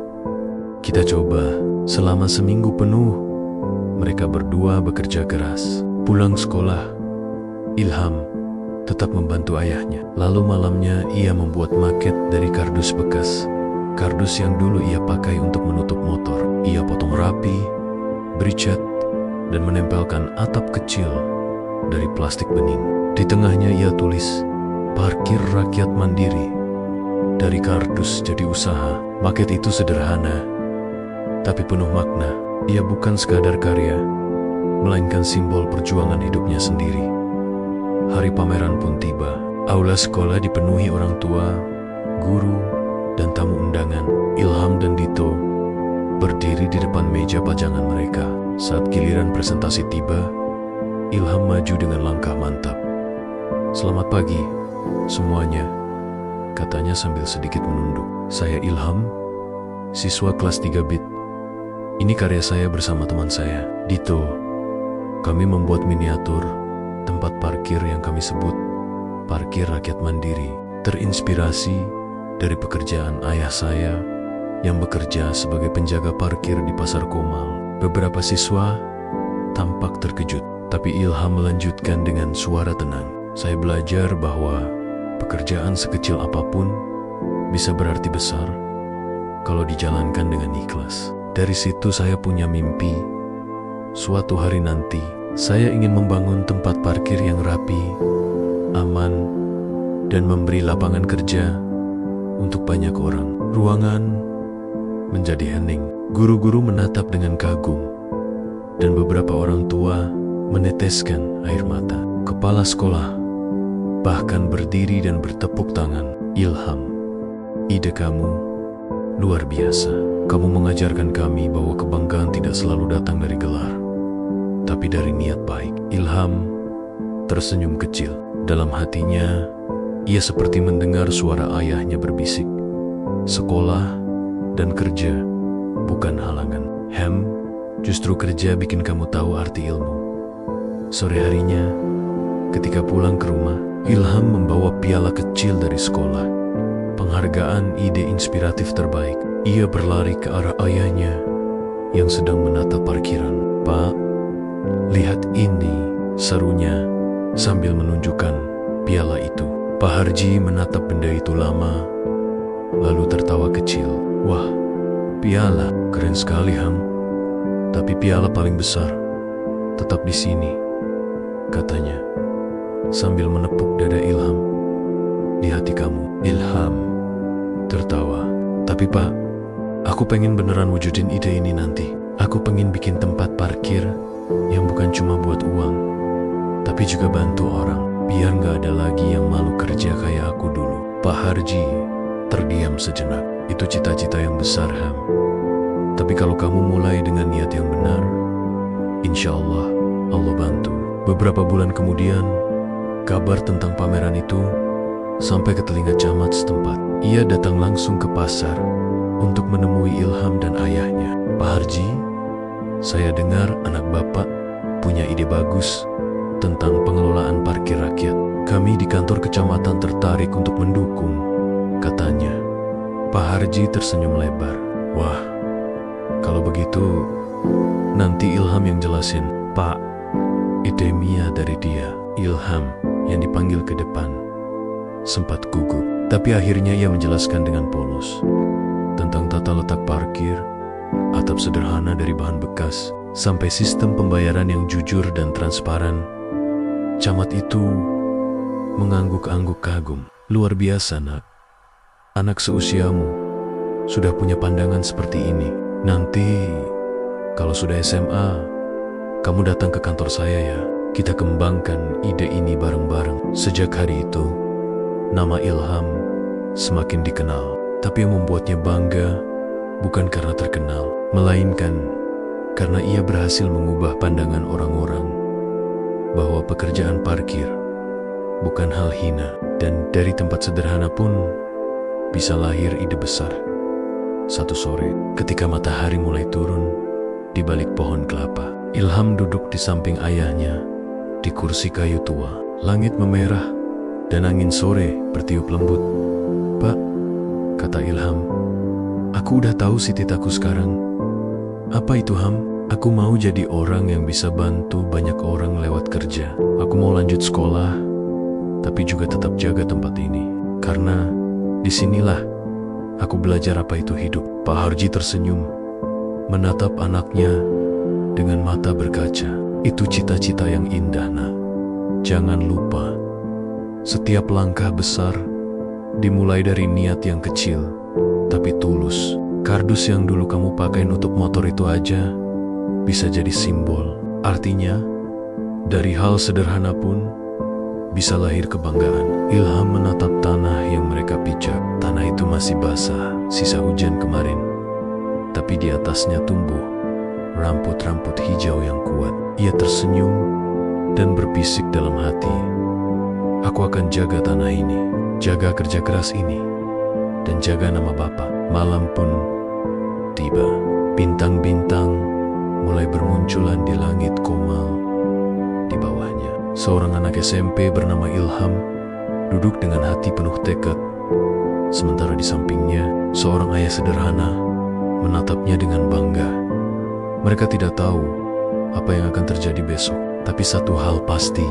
kita coba." Selama seminggu penuh, mereka berdua bekerja keras. Pulang sekolah, Ilham tetap membantu ayahnya. Lalu malamnya ia membuat maket dari kardus bekas. Kardus yang dulu ia pakai untuk menutup motor. Ia potong rapi, beri cat, dan menempelkan atap kecil dari plastik bening. Di tengahnya ia tulis, "Parkir Rakyat Mandiri." Dari kardus jadi usaha. Maket itu sederhana, tapi penuh makna. Ia bukan sekadar karya, melainkan simbol perjuangan hidupnya sendiri. Hari pameran pun tiba. Aula sekolah dipenuhi orang tua, guru, dan tamu undangan. Ilham dan Dito berdiri di depan meja pajangan mereka. Saat giliran presentasi tiba, Ilham maju dengan langkah mantap. "Selamat pagi, semuanya," katanya sambil sedikit menunduk. "Saya Ilham, siswa kelas 3 BIT. Ini karya saya bersama teman saya, Dito. Kami membuat miniatur tempat parkir yang kami sebut Parkir Rakyat Mandiri, terinspirasi dari pekerjaan ayah saya yang bekerja sebagai penjaga parkir di Pasar Komal." Beberapa siswa tampak terkejut, tapi Ilham melanjutkan dengan suara tenang. "Saya belajar bahwa pekerjaan sekecil apapun bisa berarti besar kalau dijalankan dengan ikhlas. Dari situ saya punya mimpi. Suatu hari nanti, saya ingin membangun tempat parkir yang rapi, aman, dan memberi lapangan kerja untuk banyak orang." Ruangan menjadi hening. Guru-guru menatap dengan kagum, dan beberapa orang tua meneteskan air mata. Kepala sekolah bahkan berdiri dan bertepuk tangan. "Ilham, ide kamu luar biasa. Kamu mengajarkan kami bahwa kebanggaan tidak selalu datang dari gelar, tapi dari niat baik." Ilham tersenyum kecil. Dalam hatinya, ia seperti mendengar suara ayahnya berbisik, "Sekolah dan kerja bukan halangan. Justru kerja bikin kamu tahu arti ilmu." Sore harinya, ketika pulang ke rumah, Ilham membawa piala kecil dari sekolah, penghargaan ide inspiratif terbaik. Ia berlari ke arah ayahnya yang sedang menata parkiran. "Pak, lihat ini," serunya sambil menunjukkan piala itu. Pak Harji menatap benda itu lama, lalu tertawa kecil. "Wah, piala, keren sekali, Ham. Tapi piala paling besar tetap di sini," katanya, sambil menepuk dada Ilham. "Di hati kamu." Ilham tertawa. "Tapi Pak, aku pengen beneran wujudin ide ini nanti. Aku pengen bikin tempat parkir yang bukan cuma buat uang, tapi juga bantu orang, biar gak ada lagi yang malu kerja kayak aku dulu." Pak Harji terdiam sejenak. "Itu cita-cita yang besar, Ham. Tapi kalau kamu mulai dengan niat yang benar, insya Allah bantu." Beberapa bulan kemudian, kabar tentang pameran itu sampai ke telinga camat setempat. Ia datang langsung ke pasar untuk menemui Ilham dan ayahnya. "Pak Harji, saya dengar anak Bapak punya ide bagus tentang pengelolaan parkir rakyat. Kami di kantor kecamatan tertarik untuk mendukung," katanya. Pak Harji tersenyum lebar. "Wah, kalau begitu nanti Ilham yang jelasin, Pak. Ide Mia dari dia." Ilham yang dipanggil ke depan sempat gugup, tapi akhirnya ia menjelaskan dengan polos tentang tata letak parkir, atap sederhana dari bahan bekas, sampai sistem pembayaran yang jujur dan transparan. Camat itu mengangguk-angguk kagum. "Luar biasa, Nak. Anak seusiamu sudah punya pandangan seperti ini. Nanti kalau sudah SMA, kamu datang ke kantor saya ya. Kita kembangkan ide ini bareng-bareng." Sejak hari itu, nama Ilham semakin dikenal. Tapi yang membuatnya bangga bukan karena terkenal, melainkan karena ia berhasil mengubah pandangan orang-orang bahwa pekerjaan parkir bukan hal hina, dan dari tempat sederhana pun bisa lahir ide besar. Satu sore, ketika matahari mulai turun di balik pohon kelapa, Ilham duduk di samping ayahnya di kursi kayu tua. Langit memerah dan angin sore bertiup lembut. "Pak," kata Ilham, "aku udah tahu cita-citaku sekarang." "Apa itu, Ham?" "Aku mau jadi orang yang bisa bantu banyak orang lewat kerja. Aku mau lanjut sekolah, tapi juga tetap jaga tempat ini. Karena disinilah aku belajar apa itu hidup." Pak Harji tersenyum, menatap anaknya dengan mata berkaca. "Itu cita-cita yang indah, Nak. Jangan lupa, setiap langkah besar dimulai dari niat yang kecil, tapi tulus. Kardus yang dulu kamu pakai nutup motor itu aja bisa jadi simbol Artinya, dari hal sederhana pun bisa lahir kebanggaan. Ilham menatap tanah yang mereka pijak. Tanah itu masih basah, sisa hujan kemarin. Tapi di atasnya tumbuh rambut-rambut hijau yang kuat. Ia tersenyum dan berbisik dalam hati, "Aku akan jaga tanah ini, jaga kerja keras ini, dan jaga nama Bapa." Malam pun tiba. Bintang-bintang mulai bermunculan di langit komal di bawahnya. Seorang anak SMP bernama Ilham duduk dengan hati penuh tekad. Sementara di sampingnya, seorang ayah sederhana menatapnya dengan bangga. Mereka tidak tahu apa yang akan terjadi besok, tapi satu hal pasti,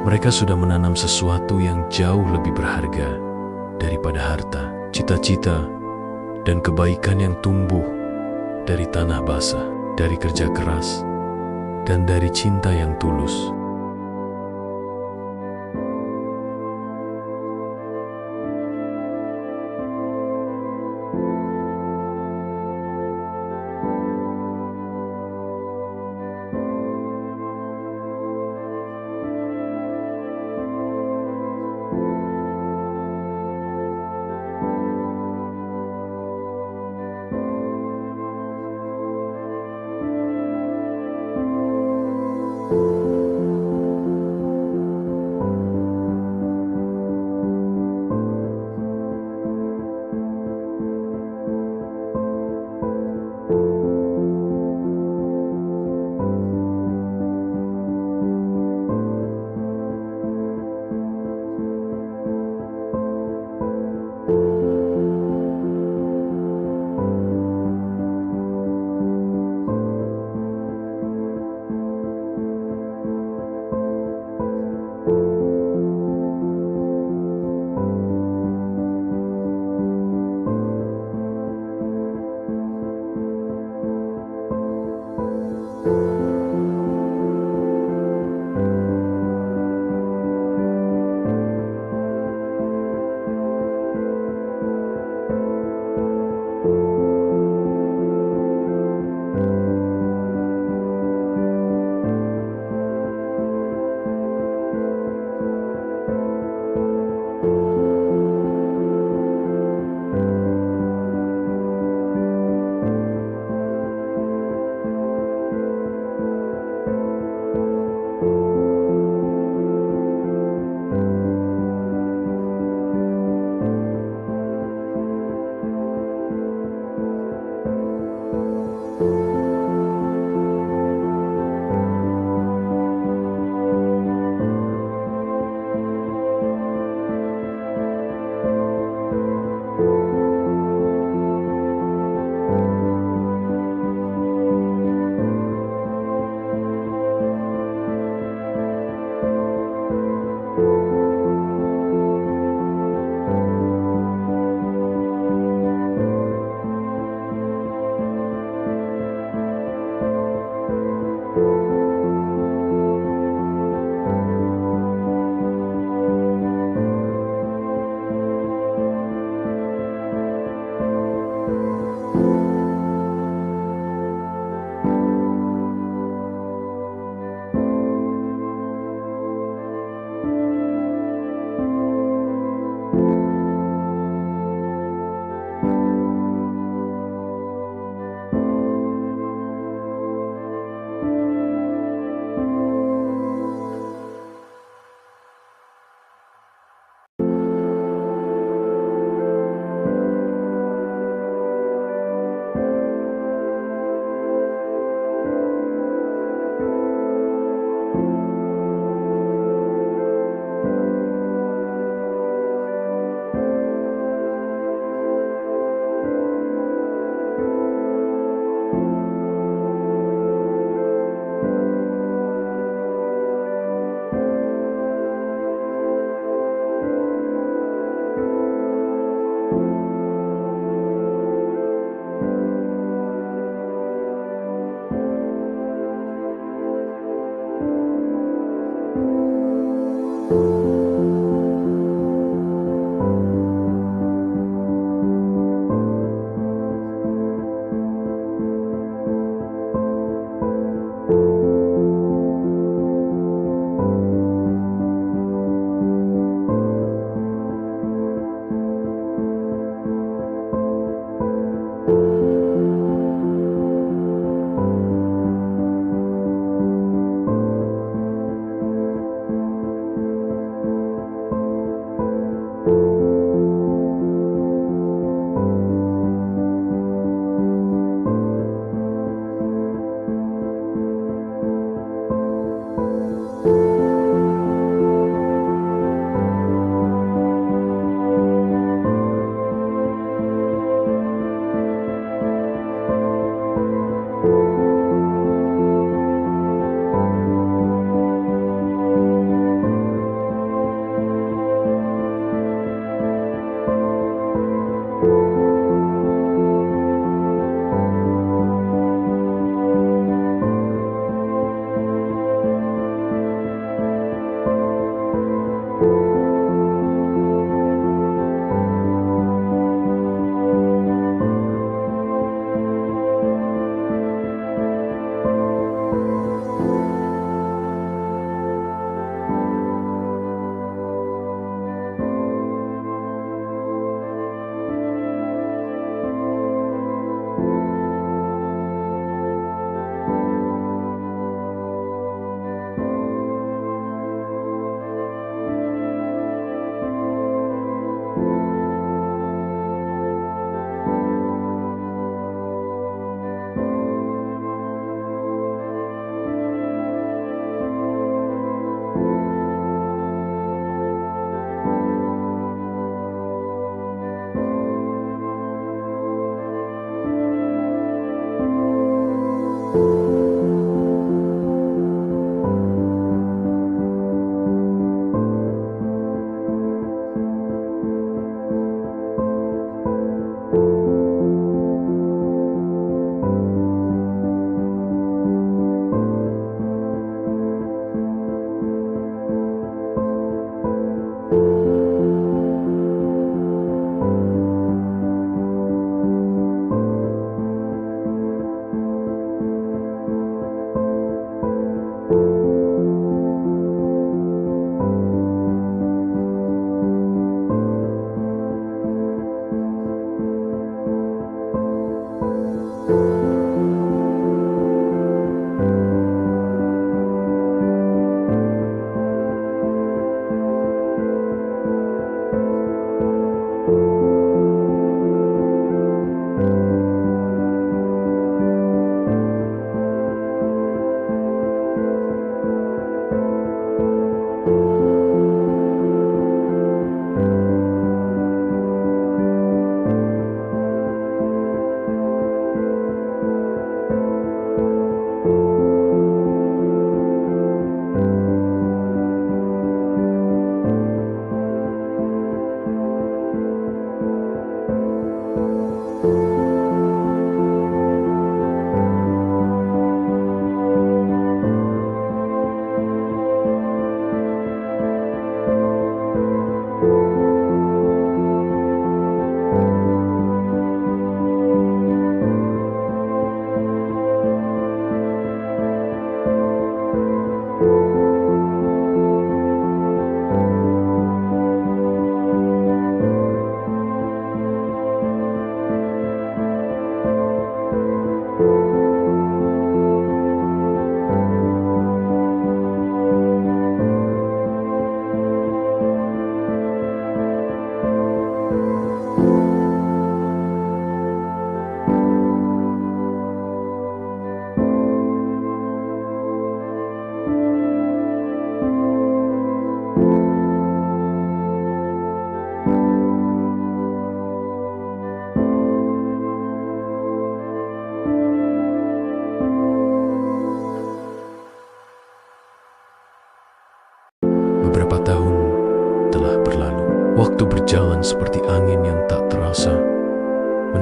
mereka sudah menanam sesuatu yang jauh lebih berharga daripada harta, cita-cita, dan kebaikan yang tumbuh dari tanah basah, dari kerja keras, dan dari cinta yang tulus.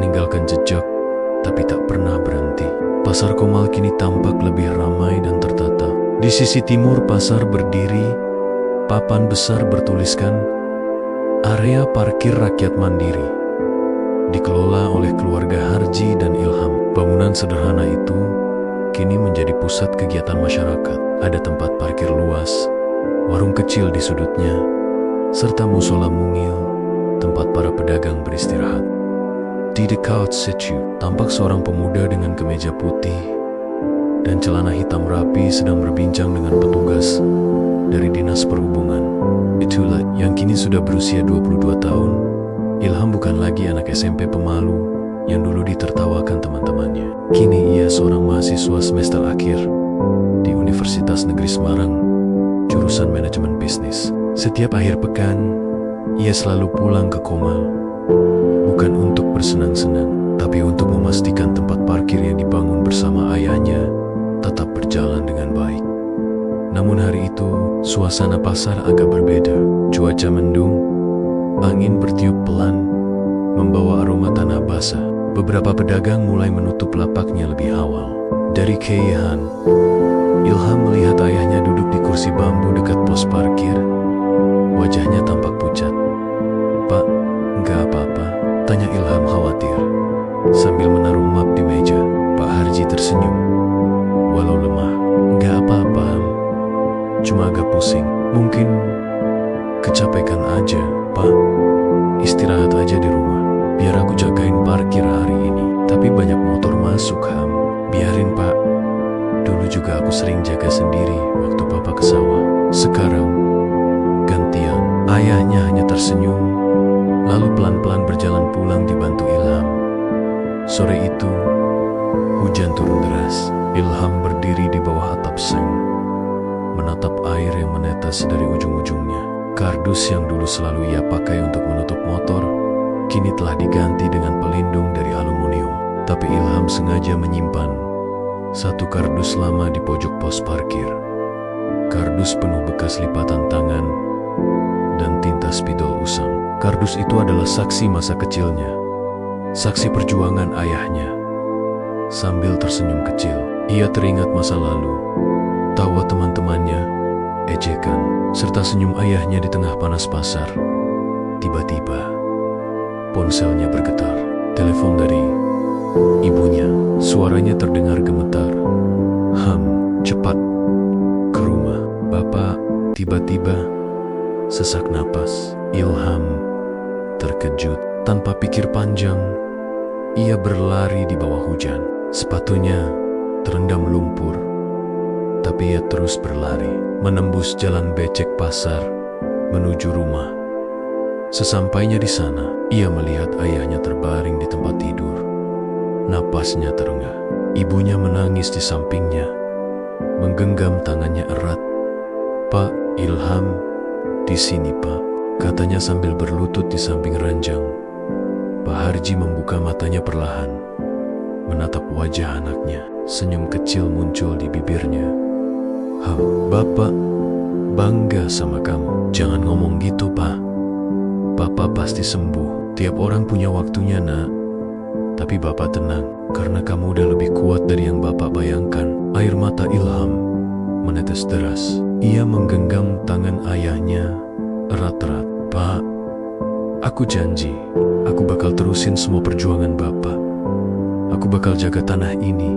meninggalkan jejak, tapi tak pernah berhenti. Pasar Komal kini tampak lebih ramai dan tertata. Di sisi timur pasar berdiri papan besar bertuliskan Area Parkir Rakyat Mandiri, dikelola oleh keluarga Harji dan Ilham. Bangunan sederhana itu kini menjadi pusat kegiatan masyarakat. Ada tempat parkir luas, warung kecil di sudutnya, serta musola mungil, tempat para pedagang beristirahat. Di dekat situ, tampak seorang pemuda dengan kemeja putih dan celana hitam rapi sedang berbincang dengan petugas dari Dinas Perhubungan. Itulah yang kini sudah berusia 22 tahun. Ilham bukan lagi anak SMP pemalu yang dulu ditertawakan teman-temannya. Kini ia seorang mahasiswa semester akhir di Universitas Negeri Semarang, jurusan manajemen bisnis. Setiap akhir pekan, ia selalu pulang ke Komal, bukan untuk bersenang-senang, tapi untuk memastikan tempat parkir yang dibangun bersama ayahnya tetap berjalan dengan baik. Namun hari itu, suasana pasar agak berbeda. Cuaca mendung, angin bertiup pelan, membawa aroma tanah basah. Beberapa pedagang mulai menutup lapaknya lebih awal. Dari kejauhan, Ilham melihat ayahnya duduk di kursi bambu dekat pos parkir. Wajahnya tampak pucat. "Pak, enggak apa-apa?" tanya Ilham khawatir, sambil menaruh map di meja. Pak Harji tersenyum, walau lemah. "Enggak apa-apa, cuma agak pusing. Mungkin kecapekan aja, Pak. Istirahat aja di rumah. Biar aku jagain parkir hari ini. Tapi banyak motor masuk, Ham." "Biarin, Pak. Dulu juga aku sering jaga sendiri waktu Papa ke sawah. Sekarang gantian." Ayahnya hanya tersenyum, lalu pelan-pelan berjalan pulang dibantu Ilham. Sore itu, hujan turun deras. Ilham berdiri di bawah atap seng, menatap air yang menetes dari ujung-ujungnya. Kardus yang dulu selalu ia pakai untuk menutup motor, kini telah diganti dengan pelindung dari aluminium. Tapi Ilham sengaja menyimpan satu kardus lama di pojok pos parkir. Kardus penuh bekas lipatan tangan dan tinta spidol usang. Kardus itu adalah saksi masa kecilnya, saksi perjuangan ayahnya. Sambil tersenyum kecil, ia teringat masa lalu, tawa teman-temannya, ejekan, serta senyum ayahnya di tengah panas pasar. Tiba-tiba, ponselnya bergetar. Telepon dari ibunya. Suaranya terdengar gemetar. "Ham, cepat ke rumah, Bapak." Tiba-tiba, sesak napas. Ilham terkejut. Tanpa pikir panjang, ia berlari di bawah hujan. Sepatunya terendam lumpur, tapi ia terus berlari, menembus jalan becek pasar menuju rumah. Sesampainya di sana, ia melihat ayahnya terbaring di tempat tidur. Napasnya terengah. Ibunya menangis di sampingnya, menggenggam tangannya erat. "Pak, Ilham di sini, Pak," katanya sambil berlutut di samping ranjang. Pak Harji membuka matanya perlahan, menatap wajah anaknya. Senyum kecil muncul di bibirnya. Bapak bangga sama kamu." "Jangan ngomong gitu, Pak. Papa pasti sembuh. Tiap orang punya waktunya, Nak. Tapi Bapak tenang, karena kamu udah lebih kuat dari yang Bapak bayangkan." Air mata Ilham menetes deras. Ia menggenggam tangan ayahnya erat-erat. "Pak, aku janji, aku bakal terusin semua perjuangan Bapak. Aku bakal jaga tanah ini,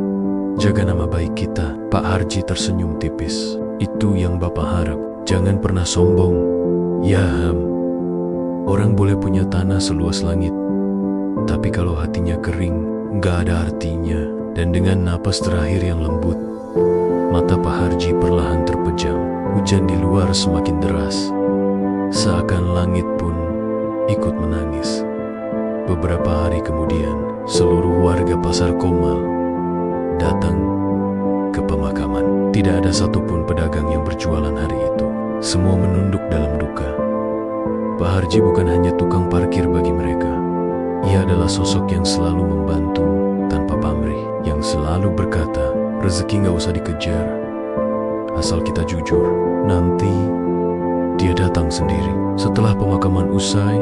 jaga nama baik kita." Pak Harji tersenyum tipis. "Itu yang Bapak harap. Jangan pernah sombong, ya Ham. Orang boleh punya tanah seluas langit, tapi kalau hatinya kering, gak ada artinya." Dan dengan napas terakhir yang lembut, mata Pak Harji perlahan terpejam. Hujan di luar semakin deras, seakan langit pun ikut menangis. Beberapa hari kemudian, seluruh warga Pasar Komal datang ke pemakaman. Tidak ada satupun pedagang yang berjualan hari itu. Semua menunduk dalam duka. Pak Harji bukan hanya tukang parkir bagi mereka. Ia adalah sosok yang selalu membantu tanpa pamrih, yang selalu berkata, "Rezeki gak usah dikejar, asal kita jujur. Nanti dia datang sendiri." Setelah pemakaman usai,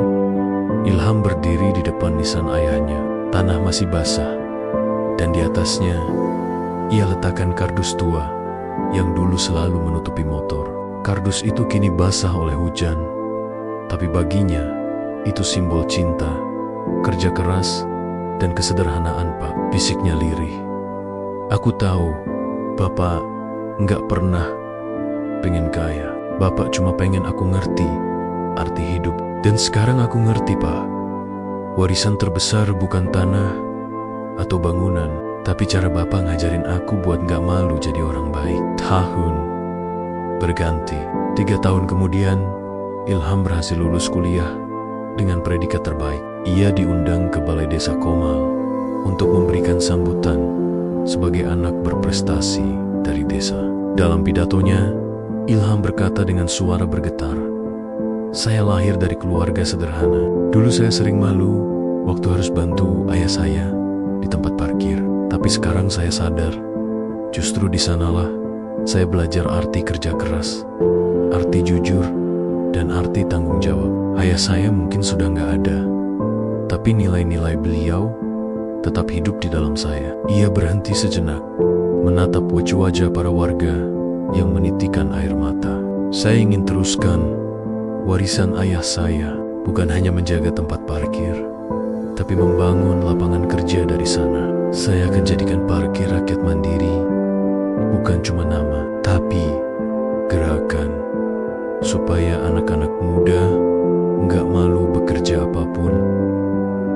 Ilham berdiri di depan nisan ayahnya. Tanah masih basah, dan di atasnya ia letakkan kardus tua yang dulu selalu menutupi motor. Kardus itu kini basah oleh hujan, tapi baginya itu simbol cinta, kerja keras, dan kesederhanaan, Pak, bisiknya lirih. Aku tahu Bapak nggak pernah pengen kaya. Bapak cuma pengen aku ngerti arti hidup. Dan sekarang aku ngerti, Pak. Warisan terbesar bukan tanah atau bangunan, tapi cara Bapak ngajarin aku buat gak malu jadi orang baik. Tahun berganti. 3 tahun kemudian, Ilham berhasil lulus kuliah dengan predikat terbaik. Ia diundang ke Balai Desa Komal untuk memberikan sambutan sebagai anak berprestasi dari desa. Dalam pidatonya, Ilham berkata dengan suara bergetar, "Saya lahir dari keluarga sederhana. Dulu saya sering malu waktu harus bantu ayah saya di tempat parkir. Tapi sekarang saya sadar, justru di sanalah saya belajar arti kerja keras, arti jujur, dan arti tanggung jawab. Ayah saya mungkin sudah nggak ada, tapi nilai-nilai beliau tetap hidup di dalam saya." Ia berhenti sejenak, menatap wajah-wajah para warga yang menitikan air mata. "Saya ingin teruskan warisan ayah saya, bukan hanya menjaga tempat parkir, tapi membangun lapangan kerja dari sana. Saya akan jadikan parkir rakyat mandiri bukan cuma nama, tapi gerakan, supaya anak-anak muda nggak malu bekerja apapun,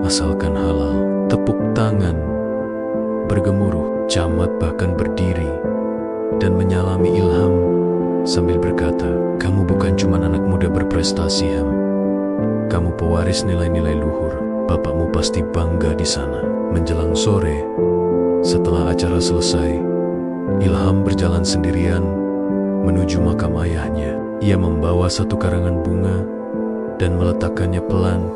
asalkan halal." Tepuk tangan bergemuruh, camat bahkan berdiri dan menyalami Ilham sambil berkata, "Kamu bukan cuma anak muda berprestasi, Ham. Kamu pewaris nilai-nilai luhur. Bapakmu pasti bangga di sana." Menjelang sore, setelah acara selesai, Ilham berjalan sendirian menuju makam ayahnya. Ia membawa satu karangan bunga dan meletakkannya pelan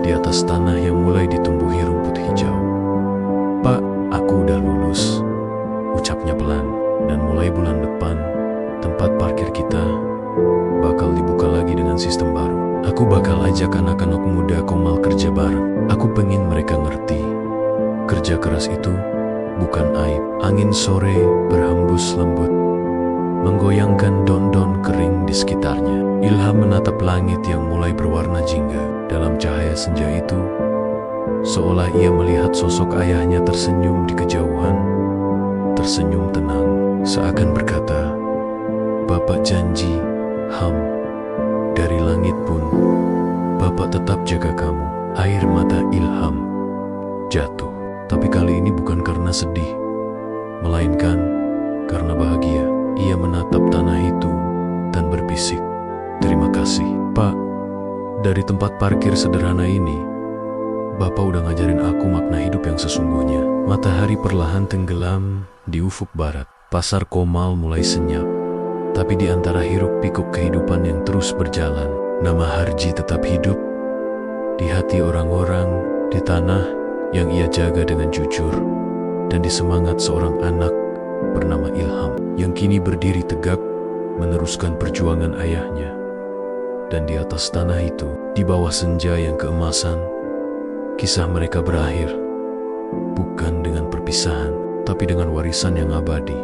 di atas tanah yang mulai ditumbuhi rumput hijau. "Pak, aku udah lulus," ucapnya pelan. "Dan mulai bulan depan, tempat parkir kita bakal dibuka lagi dengan sistem baru. Aku bakal ajak anak-anak muda Komal kerja bareng. Aku pengen mereka ngerti, kerja keras itu bukan aib." Angin sore berhembus lembut, menggoyangkan daun-daun kering di sekitarnya. Ilham menatap langit yang mulai berwarna jingga. Dalam cahaya senja itu, seolah ia melihat sosok ayahnya tersenyum di kejauhan, tersenyum tenang, seakan berkata, "Bapak janji, Ham, dari langit pun Bapak tetap jaga kamu." Air mata Ilham jatuh, tapi kali ini bukan karena sedih, melainkan karena bahagia. Ia menatap tanah itu dan berbisik, "Terima kasih, Pak. Dari tempat parkir sederhana ini, Bapak udah ngajarin aku makna hidup yang sesungguhnya." Matahari perlahan tenggelam di ufuk barat. Pasar Komal mulai senyap, tapi di antara hiruk-pikuk kehidupan yang terus berjalan, nama Harji tetap hidup di hati orang-orang, di tanah yang ia jaga dengan jujur, dan di semangat seorang anak bernama Ilham yang kini berdiri tegak meneruskan perjuangan ayahnya. Dan di atas tanah itu, di bawah senja yang keemasan, kisah mereka berakhir, bukan dengan perpisahan, tapi dengan warisan yang abadi.